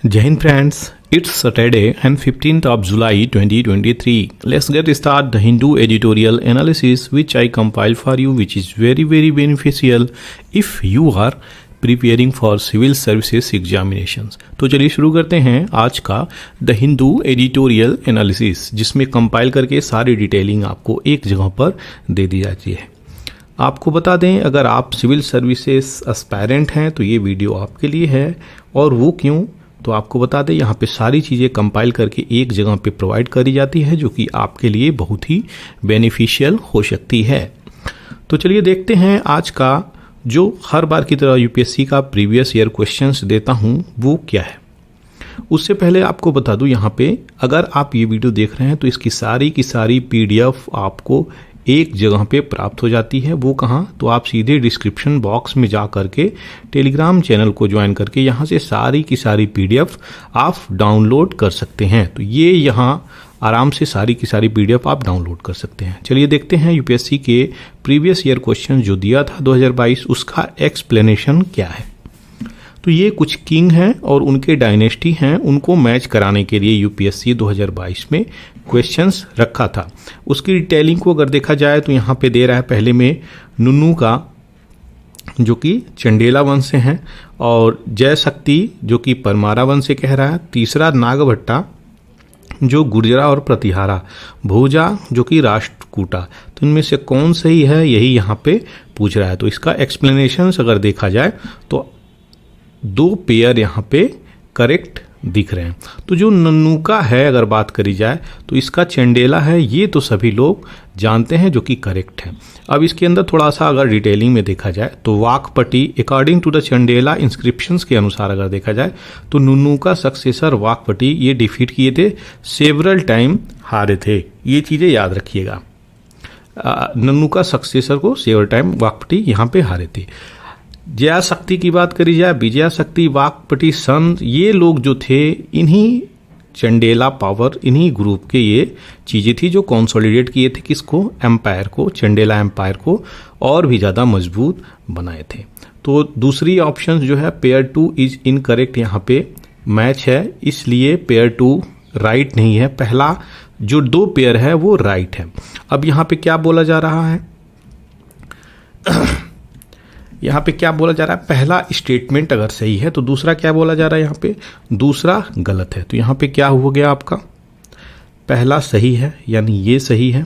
Jai Hind friends, it's Saturday and 15th of July 2023. Let's get started the Hindu editorial analysis which I compile for you, which is very beneficial if you are preparing for civil services examinations. तो चलिए शुरू करते हैं आज का the Hindu editorial analysis, जिसमें compile करके सारी डिटेलिंग आपको एक जगह पर दे दी जाती है। आपको बता दें, अगर आप सिविल सर्विसेज एस्पायरेंट हैं तो ये वीडियो आपके लिए है। और वो क्यों, तो आपको बता दें यहाँ पे सारी चीज़ें कंपाइल करके एक जगह पे प्रोवाइड करी जाती है, जो कि आपके लिए बहुत ही बेनिफिशियल हो सकती है। तो चलिए देखते हैं आज का जो हर बार की तरह यूपीएससी का प्रीवियस ईयर क्वेश्चंस देता हूँ वो क्या है। उससे पहले आपको बता दूं, यहाँ पे अगर आप ये वीडियो देख रहे हैं तो इसकी सारी की सारी पीडीएफ आपको एक जगह पे प्राप्त हो जाती है। वो कहाँ, तो आप सीधे डिस्क्रिप्शन बॉक्स में जा करके टेलीग्राम चैनल को ज्वाइन करके यहाँ से सारी की सारी पीडीएफ आप डाउनलोड कर सकते हैं। तो ये यहाँ आराम से सारी की सारी पीडीएफ आप डाउनलोड कर सकते हैं। चलिए देखते हैं यूपीएससी के प्रीवियस ईयर क्वेश्चन जो दिया था 2022 उसका एक्सप्लेनेशन क्या है। तो ये कुछ किंग हैं और उनके डायनेस्टी हैं, उनको मैच कराने के लिए यूपीएससी 2022 में क्वेश्चंस रखा था। उसकी डिटेलिंग को अगर देखा जाए तो यहाँ पे दे रहा है पहले में नुन्नू का, जो कि चंडेला वंश से हैं, और जय शक्ति जो कि परमारा वंश से कह रहा है। तीसरा नागभट्टा जो गुर्जरा और प्रतिहारा, भोजा जो कि राष्ट्रकूटा। तो इनमें से कौन सही है यही यहाँ पे पूछ रहा है। तो इसका एक्सप्लेनेशन अगर देखा जाए तो दो पेयर यहाँ पे करेक्ट दिख रहे हैं। तो जो नन्नू का है अगर बात करी जाए तो इसका चंडेला है, ये तो सभी लोग जानते हैं जो कि करेक्ट है। अब इसके अंदर थोड़ा सा अगर डिटेलिंग में देखा जाए तो Vakpati according to the Chandela inscriptions के अनुसार अगर देखा जाए तो नुन्नू का सक्सेसर वाकपटी ये डिफीट किए थे, सेवरल टाइम हारे थे। ये चीज़ें याद रखिएगा, नन्नू का सक्सेसर को सेवरल टाइम वाकपटी यहाँ पे हारे थे। जया शक्ति की बात करी जाए, विजया शक्ति, वाकपटी, संत, ये लोग जो थे इन्हीं चंडेला पावर, इन्हीं ग्रुप के ये चीज़ें थी जो कंसोलिडेट किए थे किसको, एम्पायर को, चंडेला एम्पायर को और भी ज़्यादा मजबूत बनाए थे। तो दूसरी ऑप्शन जो है पेयर टू इज इनकरेक्ट, यहाँ पे मैच है इसलिए पेयर टू राइट नहीं है। पहला जो दो पेयर है वो राइट है। अब यहाँ पे क्या बोला जा रहा है यहाँ पे क्या बोला जा रहा है, पहला स्टेटमेंट अगर सही है तो दूसरा क्या बोला जा रहा है, यहाँ पे दूसरा गलत है। तो यहाँ पे क्या हो गया आपका, पहला सही है यानी ये सही है,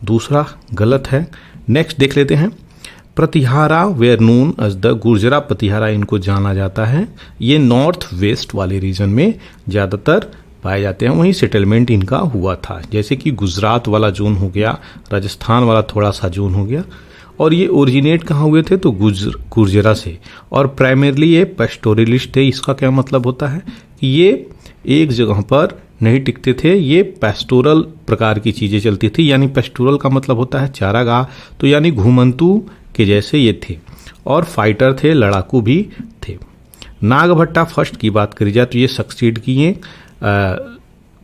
दूसरा गलत है। नेक्स्ट देख लेते हैं, Pratihara were known as the Gurjara Pratihara, इनको जाना जाता है। ये नॉर्थ वेस्ट वाले रीजन में ज़्यादातर पाए जाते हैं, वहीं सेटलमेंट इनका हुआ था। जैसे कि गुजरात वाला जोन हो गया, राजस्थान वाला थोड़ा सा जोन हो गया। और ये ओरिजिनेट कहाँ हुए थे, तो गुर्जरा से। और प्राइमरली ये पेस्टोरलिस्ट थे। इसका क्या मतलब होता है कि ये एक जगह पर नहीं टिकते थे, ये पेस्टोरल प्रकार की चीज़ें चलती थी। यानी पेस्टोरल का मतलब होता है चारागाह, तो यानी घुमंतु के जैसे ये थे और फाइटर थे, लड़ाकू भी थे। नागभट्टा फर्स्ट की बात करी जाए तो ये सक्सीड किए,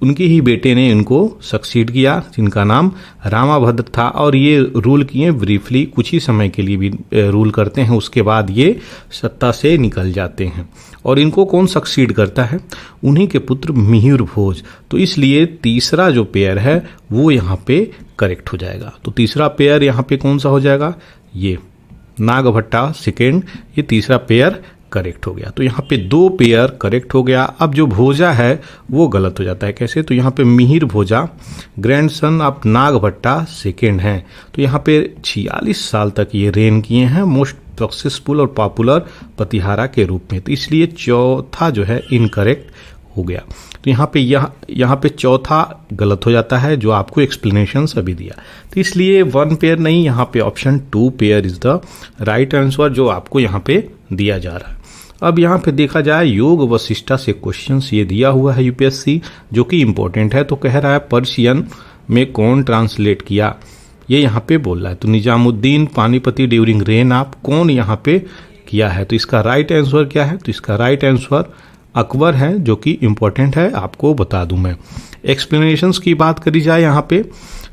उनके ही बेटे ने इनको सक्सीड किया जिनका नाम रामाभद्र था, और ये रूल किए ब्रीफली, कुछ ही समय के लिए भी रूल करते हैं, उसके बाद ये सत्ता से निकल जाते हैं। और इनको कौन सक्सीड करता है, उन्हीं के पुत्र मिहिर भोज। तो इसलिए तीसरा जो पेयर है वो यहाँ पे करेक्ट हो जाएगा। तो तीसरा पेयर यहाँ पे कौन सा हो जाएगा, ये नागभट्टा सेकेंड, ये तीसरा पेयर करेक्ट हो गया। तो यहाँ पे दो पेयर करेक्ट हो गया। अब जो भोजा है वो गलत हो जाता है। कैसे, तो यहाँ पे मिहिर भोजा ग्रैंडसन ऑफ नागभट्टा सेकेंड हैं। तो यहाँ पे 46 साल तक ये रेन किए हैं, मोस्ट सक्सेसफुल और पॉपुलर प्रतिहारा के रूप में। तो इसलिए चौथा जो है इनकरेक्ट हो गया। तो यहाँ पे चौथा गलत हो जाता है जो आपको एक्सप्लेनेशन अभी दिया। तो इसलिए वन पेयर नहीं, यहाँ पे option two pair is the right answer जो आपको यहाँ पे दिया जा रहा है। अब यहाँ पे देखा जाए योग वशिष्ठा से क्वेश्चंस ये दिया हुआ है यूपीएससी, जो कि इंपॉर्टेंट है। तो कह रहा है पर्शियन में कौन ट्रांसलेट किया, ये यहाँ पे बोल रहा है। तो निजामुद्दीन पानीपति ड्यूरिंग रेन आप कौन यहाँ पे किया है। तो इसका राइट आंसर क्या है, तो इसका राइट आंसर अकबर है, जो कि इंपॉर्टेंट है, आपको बता दूं मैं। एक्सप्लेनेशंस की बात करी जाए यहाँ पे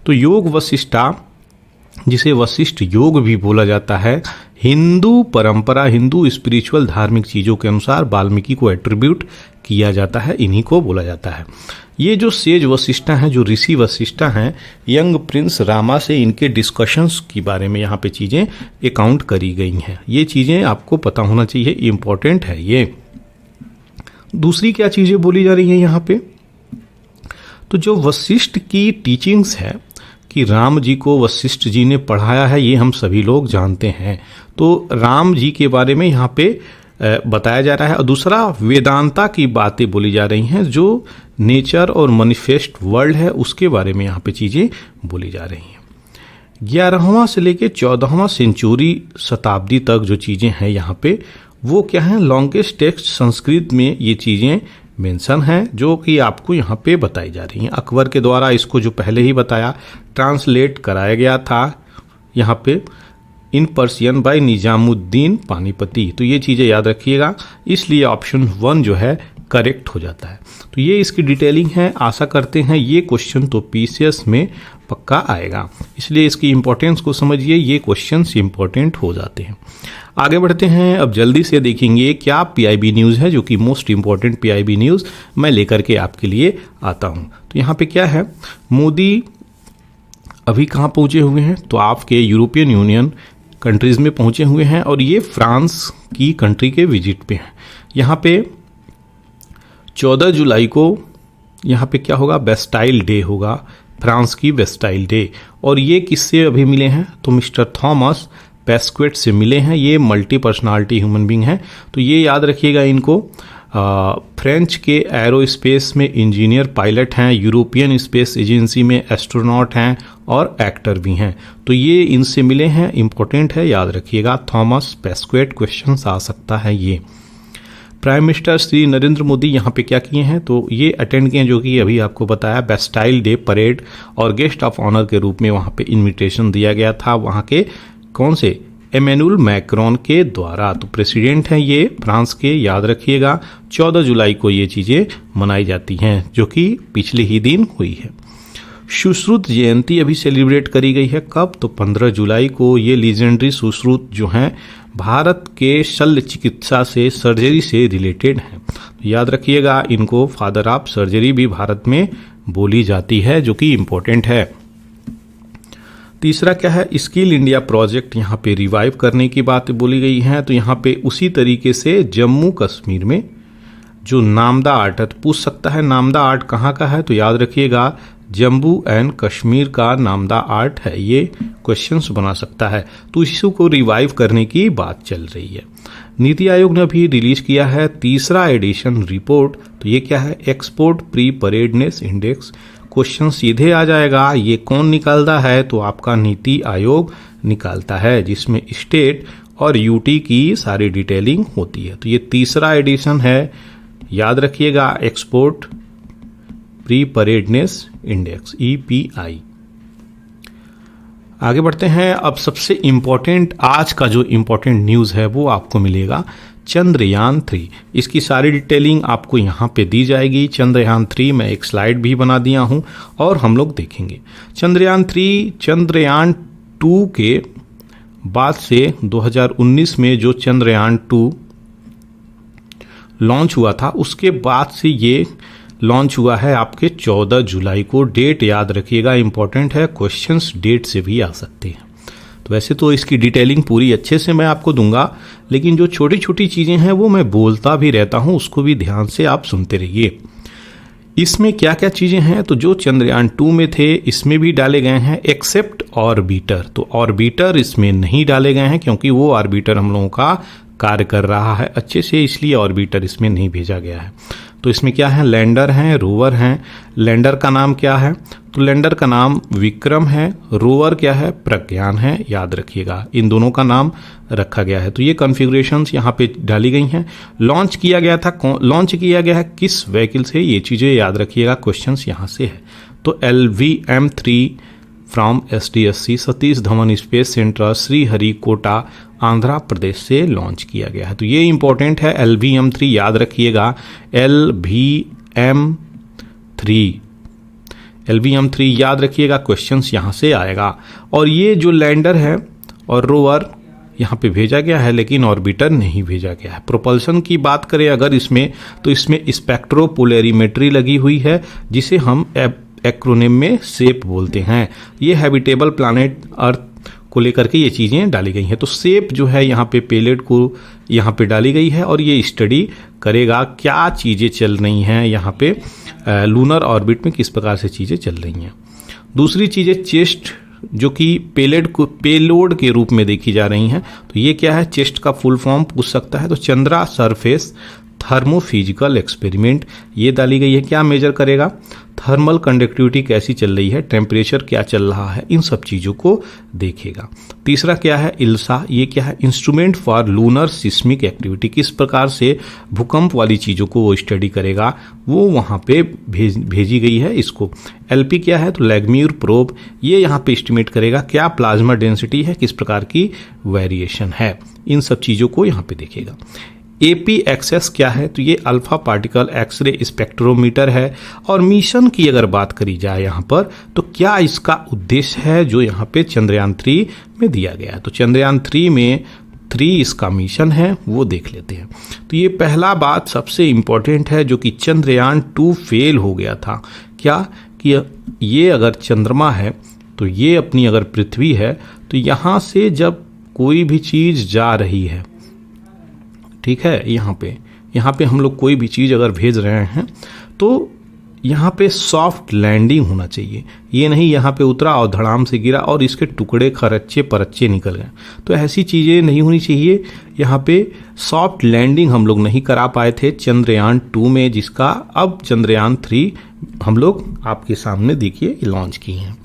तो योग वशिष्ठा, जिसे वशिष्ठ योग भी बोला जाता है, हिंदू परंपरा, हिंदू स्पिरिचुअल धार्मिक चीज़ों के अनुसार वाल्मीकि को एट्रीब्यूट किया जाता है, इन्हीं को बोला जाता है। ये जो सेज वशिष्ठा हैं, जो ऋषि वशिष्ठा हैं, यंग प्रिंस रामा से इनके डिस्कशंस के बारे में यहाँ पे चीज़ें अकाउंट करी गई हैं। ये चीज़ें आपको पता होना चाहिए, इम्पोर्टेंट है ये। दूसरी क्या चीज़ें बोली जा रही हैं यहाँ पे, तो जो वशिष्ठ की टीचिंग्स है कि राम जी को वशिष्ठ जी ने पढ़ाया है, ये हम सभी लोग जानते हैं। तो राम जी के बारे में यहाँ पे बताया जा रहा है। और दूसरा, वेदांता की बातें बोली जा रही हैं, जो नेचर और मैनिफेस्ट वर्ल्ड है उसके बारे में यहाँ पे चीज़ें बोली जा रही हैं। 11वां से लेके 14वां सेंचुरी शताब्दी तक जो चीज़ें हैं यहाँ पे, वो क्या है, लॉन्गेस्ट टेक्स्ट संस्कृत में ये चीज़ें मेंशन हैं, जो कि आपको यहाँ पे बताई जा रही हैं। अकबर के द्वारा इसको, जो पहले ही बताया, ट्रांसलेट कराया गया था यहाँ पे in Persian by Nizamuddin Panipati. तो ये चीज़ें याद रखिएगा, इसलिए ऑप्शन 1 जो है करेक्ट हो जाता है। तो ये इसकी डिटेलिंग है। आशा करते हैं ये क्वेश्चन तो पीसीएस में पक्का आएगा, इसलिए इसकी इंपॉर्टेंस को समझिए, ये क्वेश्चंस इंपॉर्टेंट हो जाते हैं। आगे बढ़ते हैं, अब जल्दी से देखेंगे क्या पीआईबी न्यूज़ है, जो कि मोस्ट इंपॉर्टेंट पीआईबी न्यूज़ मैं लेकर के आपके लिए आता हूँ। तो यहाँ पे क्या है, मोदी अभी कहाँ पहुँचे हुए हैं, तो आपके यूरोपियन यूनियन कंट्रीज़ में पहुँचे हुए हैं, और ये फ्रांस की कंट्री के विजिट पे हैं। यहाँ पे 14 जुलाई को यहाँ पे क्या होगा, बेस्टाइल डे होगा, फ्रांस की बेस्टाइल डे। और ये किससे अभी मिले हैं, तो मिस्टर थॉमस पेस्क्वेट से मिले हैं। ये मल्टी पर्सनालिटी ह्यूमन बींग हैं, तो ये याद रखिएगा इनको। फ्रेंच के एरोस्पेस में इंजीनियर पायलट हैं, यूरोपियन स्पेस एजेंसी में एस्ट्रोनॉट हैं और एक्टर भी हैं। तो ये इनसे मिले हैं, इंपॉर्टेंट है, याद रखिएगा। थॉमस पेस्क्वेट क्वेश्चन आ सकता है ये। प्राइम मिनिस्टर श्री नरेंद्र मोदी यहाँ पे क्या किए हैं, तो ये अटेंड किए हैं, जो कि अभी आपको बताया, बेस्टाइल डे परेड, और गेस्ट ऑफ ऑनर के रूप में वहाँ पे इनविटेशन दिया गया था वहाँ के कौन से, एमेनुअल मैक्रोन के द्वारा। तो प्रेसिडेंट हैं ये फ्रांस के, याद रखिएगा। 14 जुलाई को ये चीज़ें मनाई जाती हैं, जो कि पिछले ही दिन हुई है। सुश्रुत जयंती अभी सेलिब्रेट करी गई है, कब, तो 15 जुलाई को। ये लीजेंडरी सुश्रुत जो हैं भारत के शल्य चिकित्सा से, सर्जरी से रिलेटेड हैं। याद रखिएगा इनको, फादर ऑफ सर्जरी भी भारत में बोली जाती है, जो कि इम्पोर्टेंट है। तीसरा क्या है, स्किल इंडिया प्रोजेक्ट यहाँ पे रिवाइव करने की बात बोली गई है। तो यहाँ पे उसी तरीके से जम्मू कश्मीर में जो नामदा आर्ट है, तो पूछ सकता है नामदा आर्ट कहाँ का है, तो याद रखिएगा जम्मू एंड कश्मीर का नामदा आर्ट है, ये क्वेश्चंस बना सकता है। तो इसी को रिवाइव करने की बात चल रही है। नीति आयोग ने अभी रिलीज किया है 3रा एडिशन रिपोर्ट। तो ये क्या है, एक्सपोर्ट प्रीपरेडनेस इंडेक्स। क्वेश्चन सीधे आ जाएगा, ये कौन निकालता है, तो आपका नीति आयोग निकालता है, जिसमें स्टेट और यूटी की सारी डिटेलिंग होती है। तो ये 3रा एडिशन है, याद रखिएगा, एक्सपोर्ट प्रीपरेडनेस इंडेक्स, EPI। आगे बढ़ते हैं, अब सबसे इंपॉर्टेंट आज का जो इंपॉर्टेंट न्यूज़ है वो आपको मिलेगा चंद्रयान 3। इसकी सारी डिटेलिंग आपको यहाँ पे दी जाएगी। चंद्रयान 3 मैं एक स्लाइड भी बना दिया हूँ और हम लोग देखेंगे। चंद्रयान 3 चंद्रयान 2 के बाद से 2019 में जो चंद्रयान 2 लॉन्च हुआ था, उसके बाद से ये लॉन्च हुआ है आपके 14 जुलाई को। डेट याद रखिएगा, इंपॉर्टेंट है, क्वेश्चंस डेट से भी आ सकते हैं। तो वैसे तो इसकी डिटेलिंग पूरी अच्छे से मैं आपको दूंगा, लेकिन जो छोटी छोटी चीज़ें हैं वो मैं बोलता भी रहता हूं, उसको भी ध्यान से आप सुनते रहिए। इसमें क्या क्या चीज़ें हैं, तो जो चंद्रयान 2 में थे इसमें भी डाले गए हैं, एक्सेप्ट ऑर्बिटर। तो ऑर्बिटर इसमें नहीं डाले गए हैं, क्योंकि वो ऑर्बिटर हम लोगों का कार्य कर रहा है अच्छे से, इसलिए ऑर्बिटर इसमें नहीं भेजा गया है। तो इसमें क्या है, लैंडर हैं, रोवर हैं। लैंडर का नाम क्या है, तो लैंडर का नाम विक्रम है, रोवर क्या है, प्रज्ञान है, याद रखिएगा, इन दोनों का नाम रखा गया है। तो ये कॉन्फ़िगरेशंस यहाँ पे डाली गई हैं। लॉन्च किया गया था, लॉन्च किया गया है किस व्हीकल से, ये चीज़ें याद रखिएगा, क्वेश्चंस यहाँ से है। तो LVM-3 from SDSC Satish Dhawan space centre Sriharikota Andhra Pradesh से लॉन्च किया गया है। तो ये इंपॉर्टेंट है, LVM-3 याद रखिएगा, LVM-3 याद रखिएगा, क्वेश्चंस यहाँ से आएगा। और ये जो लैंडर है और रोवर यहाँ पे भेजा गया है, लेकिन ऑर्बिटर नहीं भेजा गया है। प्रोपल्शन की बात करें अगर इसमें, तो इसमें स्पेक्ट्रोपोलैरिमेट्री लगी हुई है, जिसे हम एक्रोनिम में सेप बोलते हैं। ये हैबिटेबल प्लैनेट अर्थ को लेकर के ये चीज़ें डाली गई हैं। तो सेप जो है यहाँ पे पेलेट को यहाँ पे डाली गई है और ये स्टडी करेगा क्या चीज़ें चल रही हैं यहाँ पे लूनर ऑर्बिट में, किस प्रकार से चीज़ें चल रही हैं। दूसरी चीज़ें चेस्ट, जो कि पेलोड के रूप में देखी जा रही हैं। तो ये क्या है, चेस्ट का फुल फॉर्म पूछ सकता है। तो चंद्रा सरफेस थर्मोफिजिकल एक्सपेरिमेंट ये डाली गई है। क्या मेजर करेगा, थर्मल कंडक्टिविटी कैसी चल रही है, टेम्परेचर क्या चल रहा है, इन सब चीज़ों को देखेगा। तीसरा क्या है, इल्सा, ये क्या है, instrument for lunar seismic activity, किस प्रकार से भूकंप वाली चीज़ों को वो स्टडी करेगा, वो वहाँ पे भेजी गई है इसको। एलपी क्या है, तो लैगम्यूर प्रोब, ये यहाँ पे एस्टिमेट करेगा क्या प्लाज्मा डेंसिटी है, किस प्रकार की वेरिएशन है, इन सब चीज़ों को यहाँ पे देखेगा। एपी एक्सेस क्या है, तो ये अल्फा पार्टिकल एक्सरे स्पेक्ट्रोमीटर है। और मिशन की अगर बात करी जाए यहाँ पर, तो क्या इसका उद्देश्य है जो यहाँ पे चंद्रयान 3 में दिया गया है। तो चंद्रयान 3 में 3 इसका मिशन है, वो देख लेते हैं। तो ये पहला बात सबसे इम्पोर्टेंट है, जो कि चंद्रयान 2 फेल हो गया था। क्या कि ये अगर चंद्रमा है, तो ये अपनी अगर पृथ्वी है, तो यहाँ से जब कोई भी चीज़ जा रही है, ठीक है, यहाँ पे हम लोग कोई भी चीज़ अगर भेज रहे हैं, तो यहाँ पे सॉफ्ट लैंडिंग होना चाहिए। ये नहीं यहाँ पे उतरा और धड़ाम से गिरा और इसके टुकड़े खरच्चे परच्चे निकल गए, तो ऐसी चीज़ें नहीं होनी चाहिए। यहाँ पे सॉफ्ट लैंडिंग हम लोग नहीं करा पाए थे चंद्रयान 2 में, जिसका अब चंद्रयान 3 हम लोग आपके सामने देखिए लॉन्च की हैं।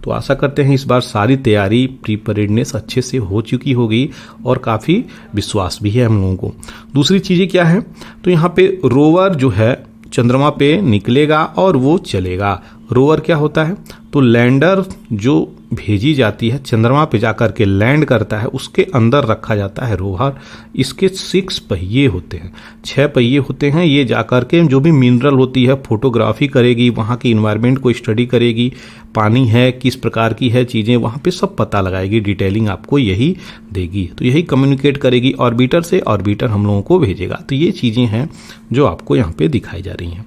तो आशा करते हैं इस बार सारी तैयारी प्रीपरेडनेस अच्छे से हो चुकी होगी और काफ़ी विश्वास भी है हम लोगों को। दूसरी चीज़ें क्या है, तो यहाँ पे रोवर जो है चंद्रमा पे निकलेगा और वो चलेगा। रोवर क्या होता है, तो लैंडर जो भेजी जाती है चंद्रमा पे जाकर के लैंड करता है, उसके अंदर रखा जाता है रोवर। इसके 6 पहिए होते हैं, 6 पहिए होते हैं। ये जाकर के जो भी मिनरल होती है फोटोग्राफी करेगी, वहाँ की इन्वायरमेंट को स्टडी करेगी, पानी है किस प्रकार की है चीज़ें, वहाँ पे सब पता लगाएगी, डिटेलिंग आपको यही देगी। तो यही कम्युनिकेट करेगी ऑर्बिटर से, ऑर्बिटर हम लोगों को भेजेगा। तो ये चीज़ें हैं जो आपको यहाँ पे दिखाई जा रही हैं।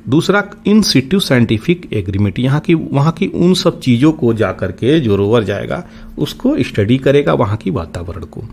दूसरा, इन सिटू साइंटिफिक एग्रीमेंट, वहाँ की उन सब चीज़ों को जाकर के जो रोवर जाएगा उसको स्टडी करेगा, वहाँ की वातावरण को।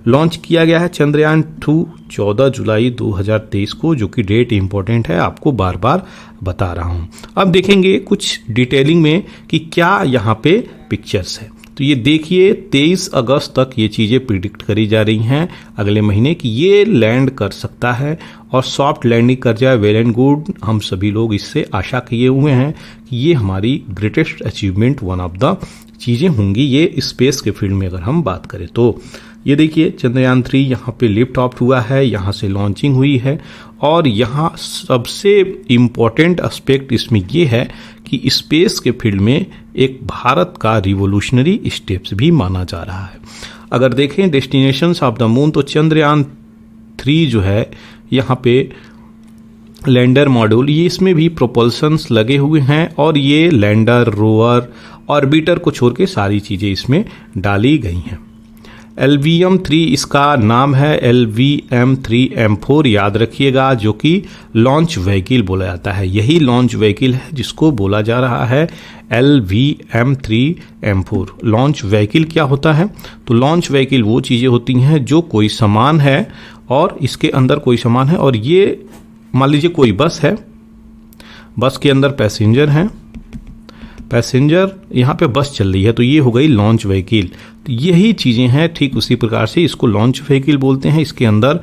लॉन्च किया गया है चंद्रयान 2 14 जुलाई 2023 को, जो कि डेट इंपॉर्टेंट है, आपको बार बार बता रहा हूँ। अब देखेंगे कुछ डिटेलिंग में कि क्या यहाँ पे पिक्चर्स है। तो ये देखिए 23 अगस्त तक ये चीज़ें प्रिडिक्ट करी जा रही हैं अगले महीने कि ये लैंड कर सकता है और सॉफ्ट लैंडिंग कर जाए, वेल एंड गुड। हम सभी लोग इससे आशा किए हुए हैं कि ये हमारी greatest achievement one of the चीज़ें होंगी ये स्पेस के फील्ड में अगर हम बात करें तो। ये देखिए चंद्रयान 3 यहाँ पे लिफ्ट ऑफ हुआ है, यहाँ से लॉन्चिंग हुई है। और यहाँ सबसे इम्पॉर्टेंट एस्पेक्ट इसमें ये है कि स्पेस के फील्ड में एक भारत का रिवोल्यूशनरी स्टेप्स भी माना जा रहा है। अगर देखें डेस्टिनेशंस ऑफ द मून, तो चंद्रयान 3 जो है यहाँ पे लैंडर मॉड्यूल, ये इसमें भी प्रोपल्शंस लगे हुए हैं और ये लैंडर, रोवर, ऑर्बिटर को छोड़ के सारी चीज़ें इसमें डाली गई हैं। LVM-3 इसका नाम है, LVM-3M4 याद रखिएगा, जो कि लॉन्च व्हीकल बोला जाता है। यही लॉन्च व्हीकल है जिसको बोला जा रहा है LVM-3M4। लॉन्च व्हीकल क्या होता है, तो लॉन्च व्हीकल वो चीज़ें होती हैं जो कोई सामान है और इसके अंदर कोई सामान है, और ये मान लीजिए कोई बस है, बस के अंदर पैसेंजर हैं, पैसेंजर यहाँ पे बस चल रही है, तो ये हो गई लॉन्च व्हीकल। तो यही चीज़ें हैं, ठीक उसी प्रकार से इसको लॉन्च व्हीकल बोलते हैं। इसके अंदर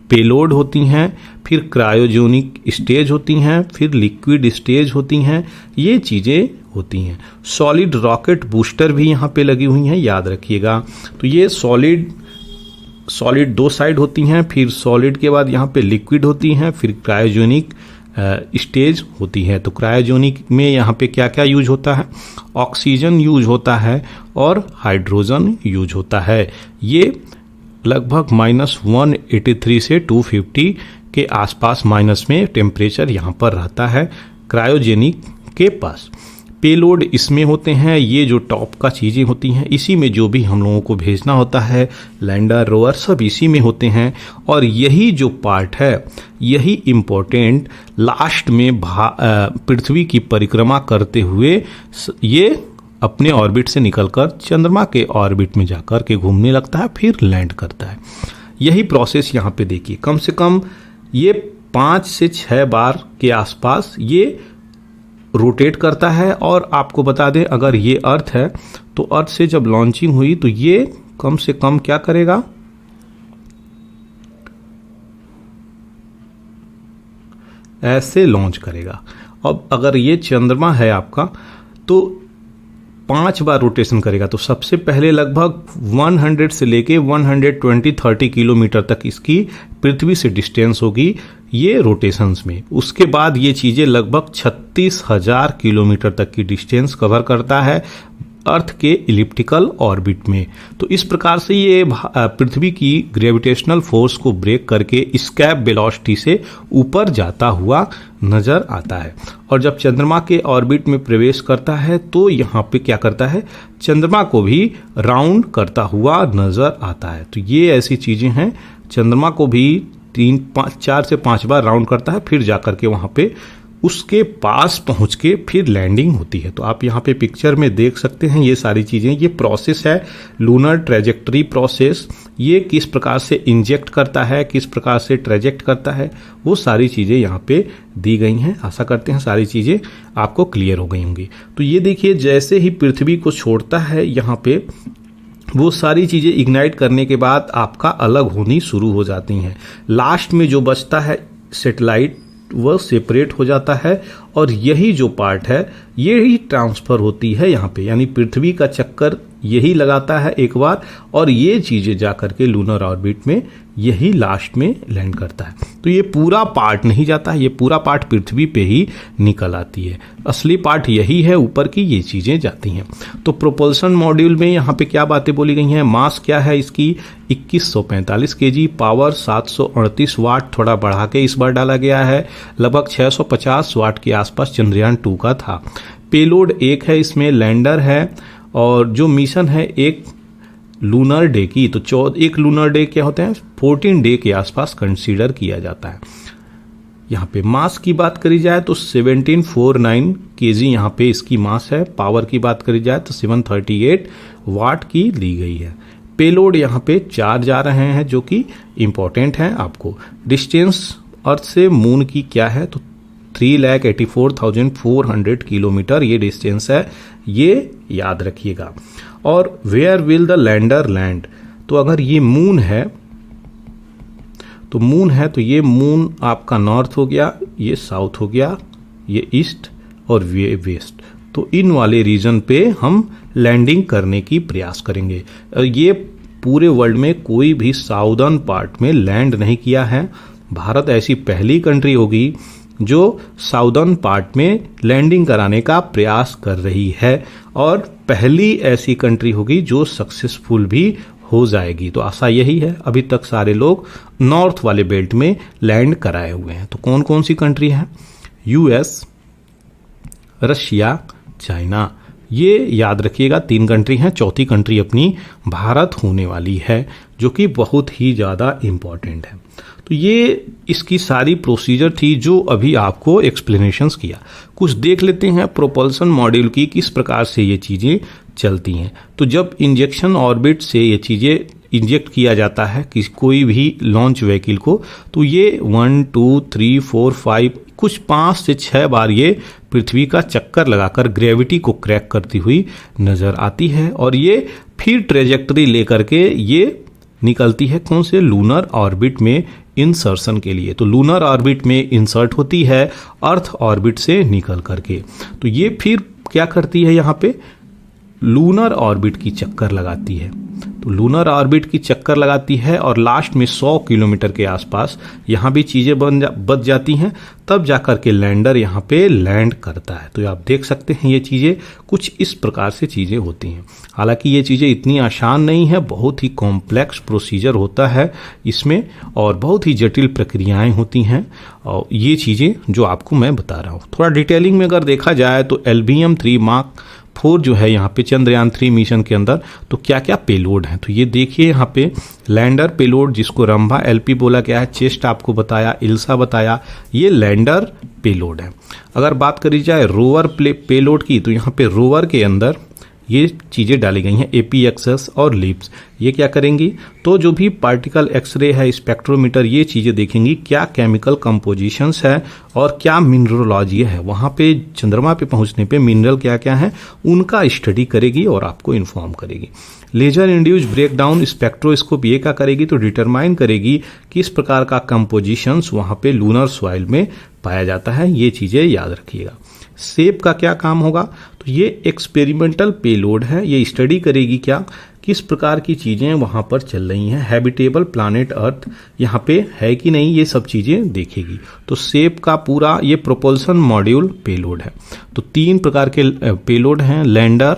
पेलोड होती हैं, फिर क्रायोजेनिक स्टेज होती हैं, फिर लिक्विड स्टेज होती हैं, ये चीज़ें होती हैं। सॉलिड रॉकेट बूस्टर भी यहाँ पे लगी हुई हैं, याद रखिएगा। तो ये सॉलिड 2 साइड होती हैं, फिर सॉलिड के बाद यहाँ पे लिक्विड होती हैं, फिर क्रायोजेनिक स्टेज होती है। तो क्रायोजेनिक में यहाँ पे क्या क्या यूज होता है, ऑक्सीजन यूज होता है और हाइड्रोजन यूज होता है। ये लगभग -183 से 250 के आसपास माइनस में टेम्परेचर यहाँ पर रहता है क्रायोजेनिक के पास। पेलोड इसमें होते हैं, ये जो टॉप का चीज़ें होती हैं इसी में जो भी हम लोगों को भेजना होता है, लैंडर रोवर सब इसी में होते हैं। और यही जो पार्ट है यही इम्पोर्टेंट लास्ट में पृथ्वी की परिक्रमा करते हुए ये अपने ऑर्बिट से निकलकर चंद्रमा के ऑर्बिट में जाकर के घूमने लगता है, फिर लैंड करता है। यही प्रोसेस यहाँ पे देखिए, कम से कम ये 5 से 6 बार के आसपास ये रोटेट करता है। और आपको बता दें, अगर ये अर्थ है तो अर्थ से जब लॉन्चिंग हुई तो ये कम से कम क्या करेगा, ऐसे लॉन्च करेगा। अब अगर ये चंद्रमा है आपका तो 5 बार रोटेशन करेगा। तो सबसे पहले लगभग 100 से लेके 120-130 किलोमीटर तक इसकी पृथ्वी से डिस्टेंस होगी ये रोटेशंस में। उसके बाद ये चीज़ें लगभग 36,000 किलोमीटर तक की डिस्टेंस कवर करता है अर्थ के इलिप्टिकल ऑर्बिट में। तो इस प्रकार से ये पृथ्वी की ग्रेविटेशनल फोर्स को ब्रेक करके एस्केप वेलोसिटी से ऊपर जाता हुआ नजर आता है। और जब चंद्रमा के ऑर्बिट में प्रवेश करता है तो यहाँ पे क्या करता है, चंद्रमा को भी राउंड करता हुआ नजर आता है। तो ये ऐसी चीजें हैं, चंद्रमा को भी 4 से 5 बार राउंड करता है, फिर जाकर के वहाँ पे उसके पास पहुंच के फिर लैंडिंग होती है। तो आप यहाँ पे पिक्चर में देख सकते हैं ये सारी चीज़ें, ये प्रोसेस है लूनर ट्रेजेक्टरी प्रोसेस। ये किस प्रकार से इंजेक्ट करता है, किस प्रकार से ट्रेजेक्ट करता है, वो सारी चीज़ें यहाँ पे दी गई हैं। आशा करते हैं सारी चीज़ें आपको क्लियर हो गई होंगी। तो ये देखिए, जैसे ही पृथ्वी को छोड़ता है यहाँ पे वो सारी चीज़ें इग्नाइट करने के बाद आपका अलग होनी शुरू हो जाती हैं। लास्ट में जो बचता है सैटेलाइट वह सेपरेट हो जाता है और यही जो पार्ट है यही ट्रांसफ़र होती है यहाँ पे, यानी पृथ्वी का चक्कर यही लगाता है एक बार और ये चीज़ें जा करके लूनर ऑर्बिट में यही लास्ट में लैंड करता है। तो ये पूरा पार्ट नहीं जाता है, ये पूरा पार्ट पृथ्वी पे ही निकल आती है। असली पार्ट यही है, ऊपर की ये चीज़ें जाती हैं। तो प्रोपल्सन मॉड्यूल में यहाँ पे क्या बातें बोली गई हैं, मास क्या है इसकी 2145 kg, पावर 738 वाट, थोड़ा बढ़ा के इस बार डाला गया है, लगभग 650 वाट के आसपास चंद्रयान 2 का था। पेलोड 1 है, इसमें लैंडर है और जो मिशन है एक लूनर डे की। तो एक लूनर डे क्या होते हैं, 14 डे के आसपास कंसीडर किया जाता है। यहाँ पे मास की बात करी जाए तो 1749 kg यहाँ पे इसकी मास है। पावर की बात करी जाए तो 738 वाट की दी गई है। पेलोड यहाँ पे 4 जा रहे हैं जो कि इंपॉर्टेंट हैं आपको। डिस्टेंस अर्थ से मून की क्या है तो 3,84,400 किलोमीटर ये डिस्टेंस है, ये याद रखिएगा। और where will the lander land, तो अगर ये मून है तो ये मून आपका नॉर्थ हो गया, ये साउथ हो गया, ये ईस्ट और ये वेस्ट। तो इन वाले रीजन पे हम लैंडिंग करने की प्रयास करेंगे। ये पूरे वर्ल्ड में कोई भी साउदर्न पार्ट में लैंड नहीं किया है। भारत ऐसी पहली कंट्री होगी जो साउदर्न पार्ट में लैंडिंग कराने का प्रयास कर रही है और पहली ऐसी कंट्री होगी जो सक्सेसफुल भी हो जाएगी। तो आशा यही है। अभी तक सारे लोग नॉर्थ वाले बेल्ट में लैंड कराए हुए हैं। तो कौन कौन सी कंट्री है, यूएस, रशिया, चाइना, ये याद रखिएगा 3 कंट्री हैं। चौथी कंट्री अपनी भारत होने वाली है जो कि बहुत ही ज़्यादा इम्पॉर्टेंट है। तो ये इसकी सारी प्रोसीजर थी जो अभी आपको एक्सप्लेनेशंस किया। कुछ देख लेते हैं प्रोपल्सन मॉड्यूल की किस प्रकार से ये चीज़ें चलती हैं। तो जब इंजेक्शन ऑर्बिट से ये चीज़ें इंजेक्ट किया जाता है कि कोई भी लॉन्च व्हीकल को, तो ये 1 2 3 4 5 कुछ 5 से 6 बार ये पृथ्वी का चक्कर लगाकर ग्रेविटी को क्रैक करती हुई नज़र आती है और ये फिर ट्रेजेक्टरी लेकर के ये निकलती है कौन से, लूनर ऑर्बिट में इंसर्शन के लिए। तो लूनर ऑर्बिट में इंसर्ट होती है अर्थ ऑर्बिट से निकल करके। तो ये फिर क्या करती है, यहाँ पे लूनर ऑर्बिट की चक्कर लगाती है। तो लूनर ऑर्बिट की चक्कर लगाती है और लास्ट में 100 किलोमीटर के आसपास यहाँ भी चीज़ें बच जाती हैं, तब जाकर के लैंडर यहाँ पे लैंड करता है। तो आप देख सकते हैं ये चीज़ें कुछ इस प्रकार से चीज़ें होती हैं। हालांकि ये चीज़ें इतनी आसान नहीं है, बहुत ही कॉम्प्लेक्स प्रोसीजर होता है इसमें और बहुत ही जटिल प्रक्रियाएं होती हैं। और ये चीज़ें जो आपको मैं बता रहा हूँ, थोड़ा डिटेलिंग में अगर देखा जाए तो LBM-3 Mark 4 जो है यहाँ पे चंद्रयान 3 मिशन के अंदर तो क्या क्या पेलोड है। तो ये देखिए यहाँ पे लैंडर पेलोड, जिसको रंभा LP बोला गया है, चेस्ट आपको बताया, इल्सा बताया, ये लैंडर पेलोड है। अगर बात करी जाए रोवर पेलोड की, तो यहाँ पे रोवर के अंदर ये चीज़ें डाली गई हैं, APXS और लिप्स। ये क्या करेंगी, तो जो भी पार्टिकल एक्सरे है, स्पेक्ट्रोमीटर, ये चीज़ें देखेंगी क्या केमिकल कंपोजिशंस है और क्या मिनरलॉजी है। वहाँ पे चंद्रमा पे पहुँचने पे मिनरल क्या क्या है उनका स्टडी करेगी और आपको इन्फॉर्म करेगी। लेजर इंड्यूस ब्रेकडाउन स्पेक्ट्रोस्कोप ये क्या करेगी, तो डिटरमाइन करेगी किस प्रकार का कंपोजिशंस वहाँ पे लूनर सॉइल में पाया जाता है। ये चीज़ें याद रखिएगा। सेप का क्या काम होगा, तो ये एक्सपेरिमेंटल पेलोड है, ये स्टडी करेगी क्या किस प्रकार की चीज़ें वहाँ पर चल रही हैं, हैबिटेबल प्लानेट अर्थ यहाँ पे है कि नहीं, ये सब चीज़ें देखेगी। तो सेप का पूरा ये प्रोपल्सन मॉड्यूल पेलोड है। तो 3 प्रकार के पेलोड हैं, लैंडर,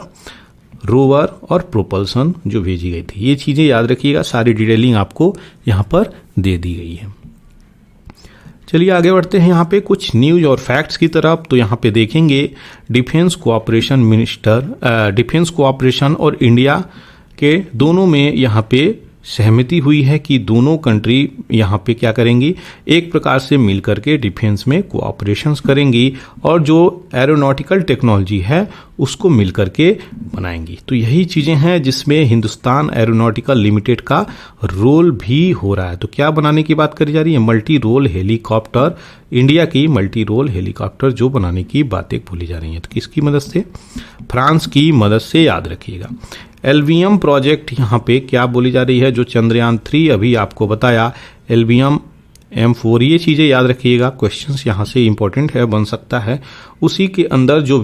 रोवर और प्रोपल्सन जो भेजी गई थी। ये चीज़ें याद रखिएगा, सारी डिटेलिंग आपको यहाँ पर दे दी गई है। चलिए आगे बढ़ते हैं यहाँ पे कुछ न्यूज और फैक्ट्स की तरफ। तो यहाँ पे देखेंगे डिफेंस कोऑपरेशन और इंडिया के दोनों में यहाँ पे सहमति हुई है कि दोनों कंट्री यहाँ पे क्या करेंगी, एक प्रकार से मिलकर के डिफेंस में कोऑपरेशंस करेंगी और जो एरोनॉटिकल टेक्नोलॉजी है उसको मिलकर के बनाएंगी। तो यही चीज़ें हैं जिसमें हिंदुस्तान एरोनॉटिकल लिमिटेड का रोल भी हो रहा है। तो क्या बनाने की बात करी जा रही है, मल्टी रोल हेलीकॉप्टर, इंडिया की मल्टी रोल हेलीकॉप्टर जो बनाने की बातें बोली जा रही हैं। तो किसकी मदद से, फ्रांस की मदद से, याद रखिएगा। LBM प्रोजेक्ट यहाँ पे क्या बोली जा रही है, जो चंद्रयान 3 अभी आपको बताया, LBM-M4, ये चीज़ें याद रखिएगा, क्वेश्चंस यहाँ से इंपॉर्टेंट है, बन सकता है। उसी के अंदर जो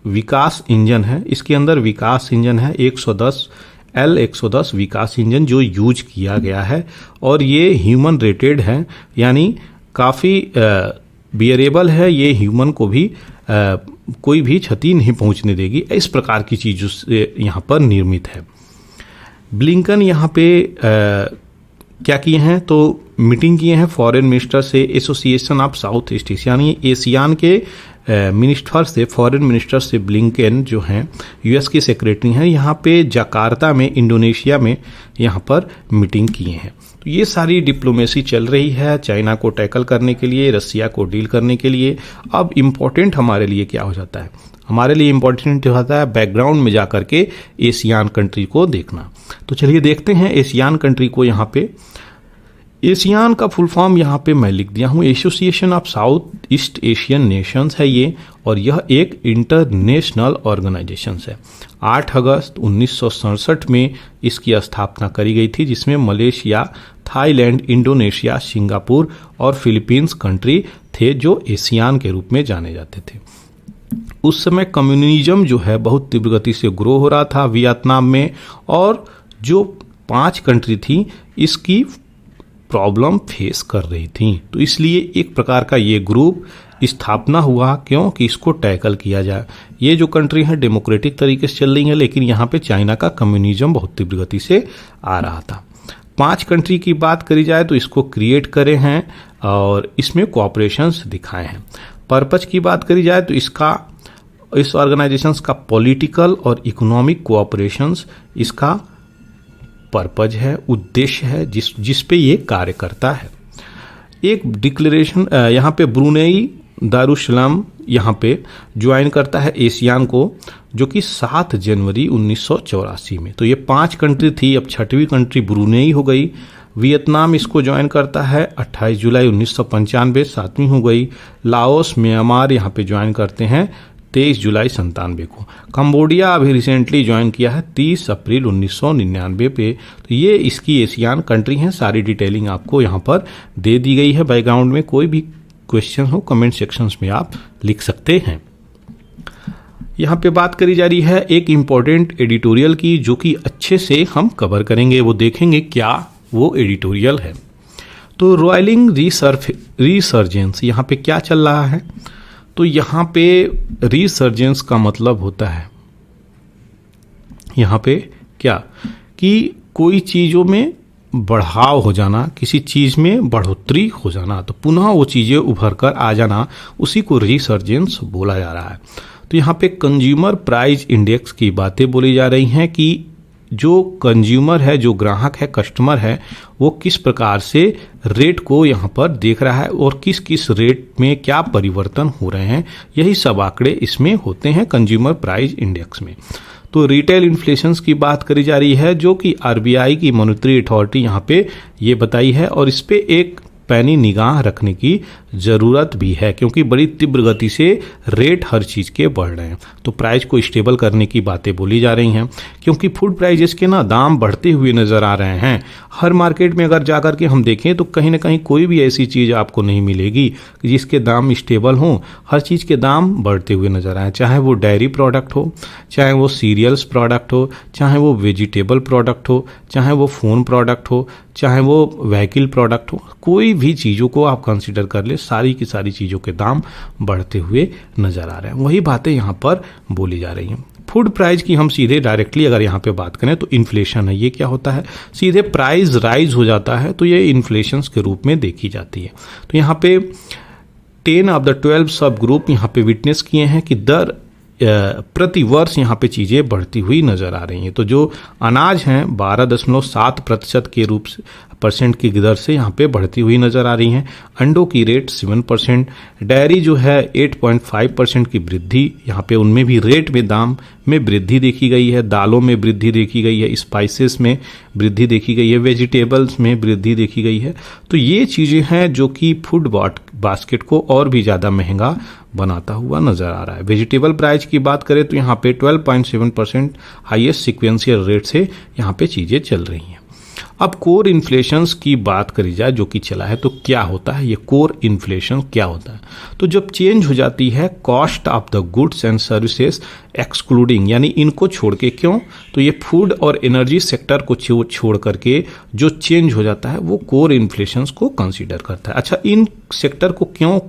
विकास इंजन है, इसके अंदर विकास इंजन है 110 विकास इंजन जो यूज किया गया है और ये ह्यूमन रेटेड है, यानी काफ़ी बियरेबल है, ये ह्यूमन को भी कोई भी क्षति नहीं पहुंचने देगी। इस प्रकार की चीज़ से यहाँ पर निर्मित है। ब्लिंकन यहाँ पे क्या किए हैं, तो मीटिंग किए हैं फॉरेन मिनिस्टर से, association of south east Asia, यानी एशियान के मिनिस्टर से, फॉरेन मिनिस्टर से ब्लिंकन जो हैं US के सेक्रेटरी हैं, यहाँ पे जकार्ता में, इंडोनेशिया में यहाँ पर मीटिंग किए हैं। तो ये सारी डिप्लोमेसी चल रही है चाइना को टैकल करने के लिए, रसिया को डील करने के लिए। अब इम्पोर्टेंट हमारे लिए क्या हो जाता है, हमारे लिए इम्पोर्टेंट होता है बैकग्राउंड में जाकर के एशियान कंट्री को देखना। तो चलिए देखते हैं एशियान कंट्री को। यहाँ पे एशियान का फुल फॉर्म यहाँ पे मैं लिख दिया हूँ, association of south east Asian Nations है ये, और यह एक इंटरनेशनल ऑर्गेनाइजेशन है। 8 अगस्त 1967 में इसकी स्थापना करी गई थी, जिसमें मलेशिया, थाईलैंड, इंडोनेशिया, सिंगापुर और फिलीपींस कंट्री थे जो एशियान के रूप में जाने जाते थे। उस समय कम्युनिज्म जो है बहुत तीव्र गति से ग्रो हो रहा था वियतनाम में, और जो 5 कंट्री थी इसकी प्रॉब्लम फेस कर रही थी। तो इसलिए एक प्रकार का ये ग्रुप स्थापना हुआ, क्यों कि इसको टैकल किया जाए। ये जो कंट्री है डेमोक्रेटिक तरीके से चल रही है, लेकिन यहाँ पे चाइना का कम्युनिज्म बहुत तीव्र गति से आ रहा था। 5 कंट्री की बात करी जाए तो इसको क्रिएट करे हैं और इसमें कोऑपरेशंस दिखाए हैं। पर्पज की बात करी जाए तो इस ऑर्गेनाइजेशंस का पॉलिटिकल और इकोनॉमिक कोऑपरेशंस इसका पर्पज है, उद्देश्य है जिस पे ये कार्य करता है। एक डिक्लेरेशन यहाँ पे ब्रुनेई दारुसलाम यहाँ पे ज्वाइन करता है एशियान को, जो कि 7 जनवरी 1984 में। तो ये 5 कंट्री थी, अब 6वीं कंट्री ब्रुनेई हो गई। वियतनाम इसको ज्वाइन करता है 28 जुलाई 1995, 7वीं हो गई। लाओस, म्यांमार यहाँ पे ज्वाइन करते हैं 23 जुलाई 97 को। कंबोडिया अभी रिसेंटली ज्वाइन किया है 30 अप्रैल 1999 पे। तो ये इसकी एशियान कंट्री हैं। सारी डिटेलिंग आपको यहाँ पर दे दी गई है बैकग्राउंड में। कोई भी क्वेश्चन हो कमेंट सेक्शंस में आप लिख सकते हैं। यहाँ पे बात करी जा रही है एक इम्पॉर्टेंट एडिटोरियल की, जो कि अच्छे से हम कवर करेंगे, वो देखेंगे क्या वो एडिटोरियल है। तो रॉयलिंग रिसर्जेंस यहाँ पे क्या चल रहा है? तो यहाँ पे रिसर्जेंस का मतलब होता है यहाँ पे क्या कि कोई चीज़ों में बढ़ाव हो जाना, किसी चीज़ में बढ़ोतरी हो जाना, तो पुनः वो चीज़ें उभर कर आ जाना, उसी को रिसर्जेंस बोला जा रहा है। तो यहाँ पे कंज्यूमर प्राइस इंडेक्स की बातें बोली जा रही हैं कि जो कंज्यूमर है, जो ग्राहक है, कस्टमर है, वो किस प्रकार से रेट को यहाँ पर देख रहा है और किस किस रेट में क्या परिवर्तन हो रहे हैं, यही सब आंकड़े इसमें होते हैं कंज्यूमर प्राइस इंडेक्स में। तो रिटेल इन्फ्लेशंस की बात करी जा रही है, जो कि आरबीआई की मॉनेटरी अथॉरिटी यहाँ पे ये बताई है, और इस पे एक पैनी निगाह रखने की ज़रूरत भी है, क्योंकि बड़ी तीव्र गति से रेट हर चीज़ के बढ़ रहे हैं। तो प्राइस को स्टेबल करने की बातें बोली जा रही हैं, क्योंकि फूड प्राइजेस के ना दाम बढ़ते हुए नज़र आ रहे हैं। हर मार्केट में अगर जाकर के हम देखें तो कहीं ना कहीं कोई भी ऐसी चीज़ आपको नहीं मिलेगी जिसके दाम स्टेबल हों। हर चीज़ के दाम बढ़ते हुए नज़र आए, चाहे वो डेयरी प्रोडक्ट हो, चाहे वो सीरियल्स प्रोडक्ट हो, चाहे वो वेजिटेबल प्रोडक्ट हो, चाहे वो फ़ोन प्रोडक्ट हो, चाहे वो व्हीकल प्रोडक्ट हो, कोई भी चीज़ों को आप कंसीडर कर ले, सारी की सारी चीज़ों के दाम बढ़ते हुए नज़र आ रहे हैं। वही बातें यहाँ पर बोली जा रही हैं। फूड प्राइस की हम सीधे डायरेक्टली अगर यहाँ पे बात करें तो इन्फ्लेशन है। ये क्या होता है? सीधे प्राइस राइज हो जाता है तो ये इन्फ्लेशन के रूप में देखी जाती है। तो यहाँ पे 10 ऑफ द 12 सब ग्रुप यहाँ पे विटनेस किए हैं कि दर प्रति वर्ष यहाँ पे चीज़ें बढ़ती हुई नज़र आ रही हैं। तो जो अनाज हैं 12.7% के रूप से परसेंट की दर से यहाँ पे बढ़ती हुई नज़र आ रही हैं। अंडों की रेट 7%, डेयरी जो है 8.5% की वृद्धि, यहाँ पे उनमें भी रेट में दाम में वृद्धि देखी गई है। दालों में वृद्धि देखी गई है, स्पाइसेस में वृद्धि देखी गई है, वेजिटेबल्स में वृद्धि देखी गई है। तो ये चीज़ें हैं जो कि फूड बास्केट को और भी ज़्यादा महंगा बनाता हुआ नज़र आ रहा है। वेजिटेबल प्राइस की बात करें तो यहाँ पे 12.7% हाईएस्ट सिक्वेंशियल रेट से यहाँ पे चीज़ें चल रही हैं। अब कोर इन्फ्लेशंस की बात करी जाए जो कि चला है, तो क्या होता है ये कोर इन्फ्लेशन क्या होता है? तो जब चेंज हो जाती है cost of the goods and services excluding, यानी इनको छोड़ के, क्यों? तो ये फूड और एनर्जी सेक्टर को छोड़ करके जो चेंज हो जाता है वो कोर इन्फ्लेशंस को कंसीडर करता है। अच्छा, इन सेक्टर को क्यों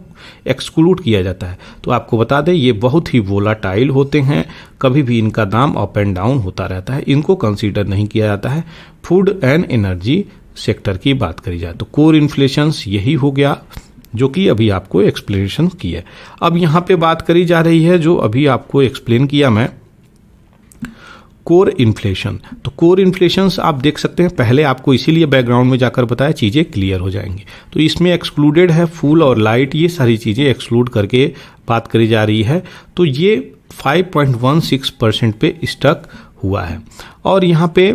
एक्सक्लूड किया जाता है? तो आपको बता दें ये बहुत ही वोलाटाइल होते हैं, कभी भी इनका दाम अप एंड डाउन होता रहता है, इनको कंसीडर नहीं किया जाता है फूड एंड एनर्जी सेक्टर की बात करी जाए। तो कोर इन्फ्लेशंस यही हो गया जो कि अभी आपको एक्सप्लेनेशन किया। अब यहाँ पे बात करी जा रही है जो अभी आपको एक्सप्लेन किया मैं, कोर इन्फ्लेशन। तो कोर इन्फ्लेशंस आप देख सकते हैं, पहले आपको इसीलिए बैकग्राउंड में जाकर बताया, चीज़ें क्लियर हो जाएंगी। तो इसमें एक्सक्लूडेड है फूल और लाइट, ये सारी चीज़ें एक्सक्लूड करके बात करी जा रही है। तो ये 5.16% पे स्टक हुआ है और यहाँ पे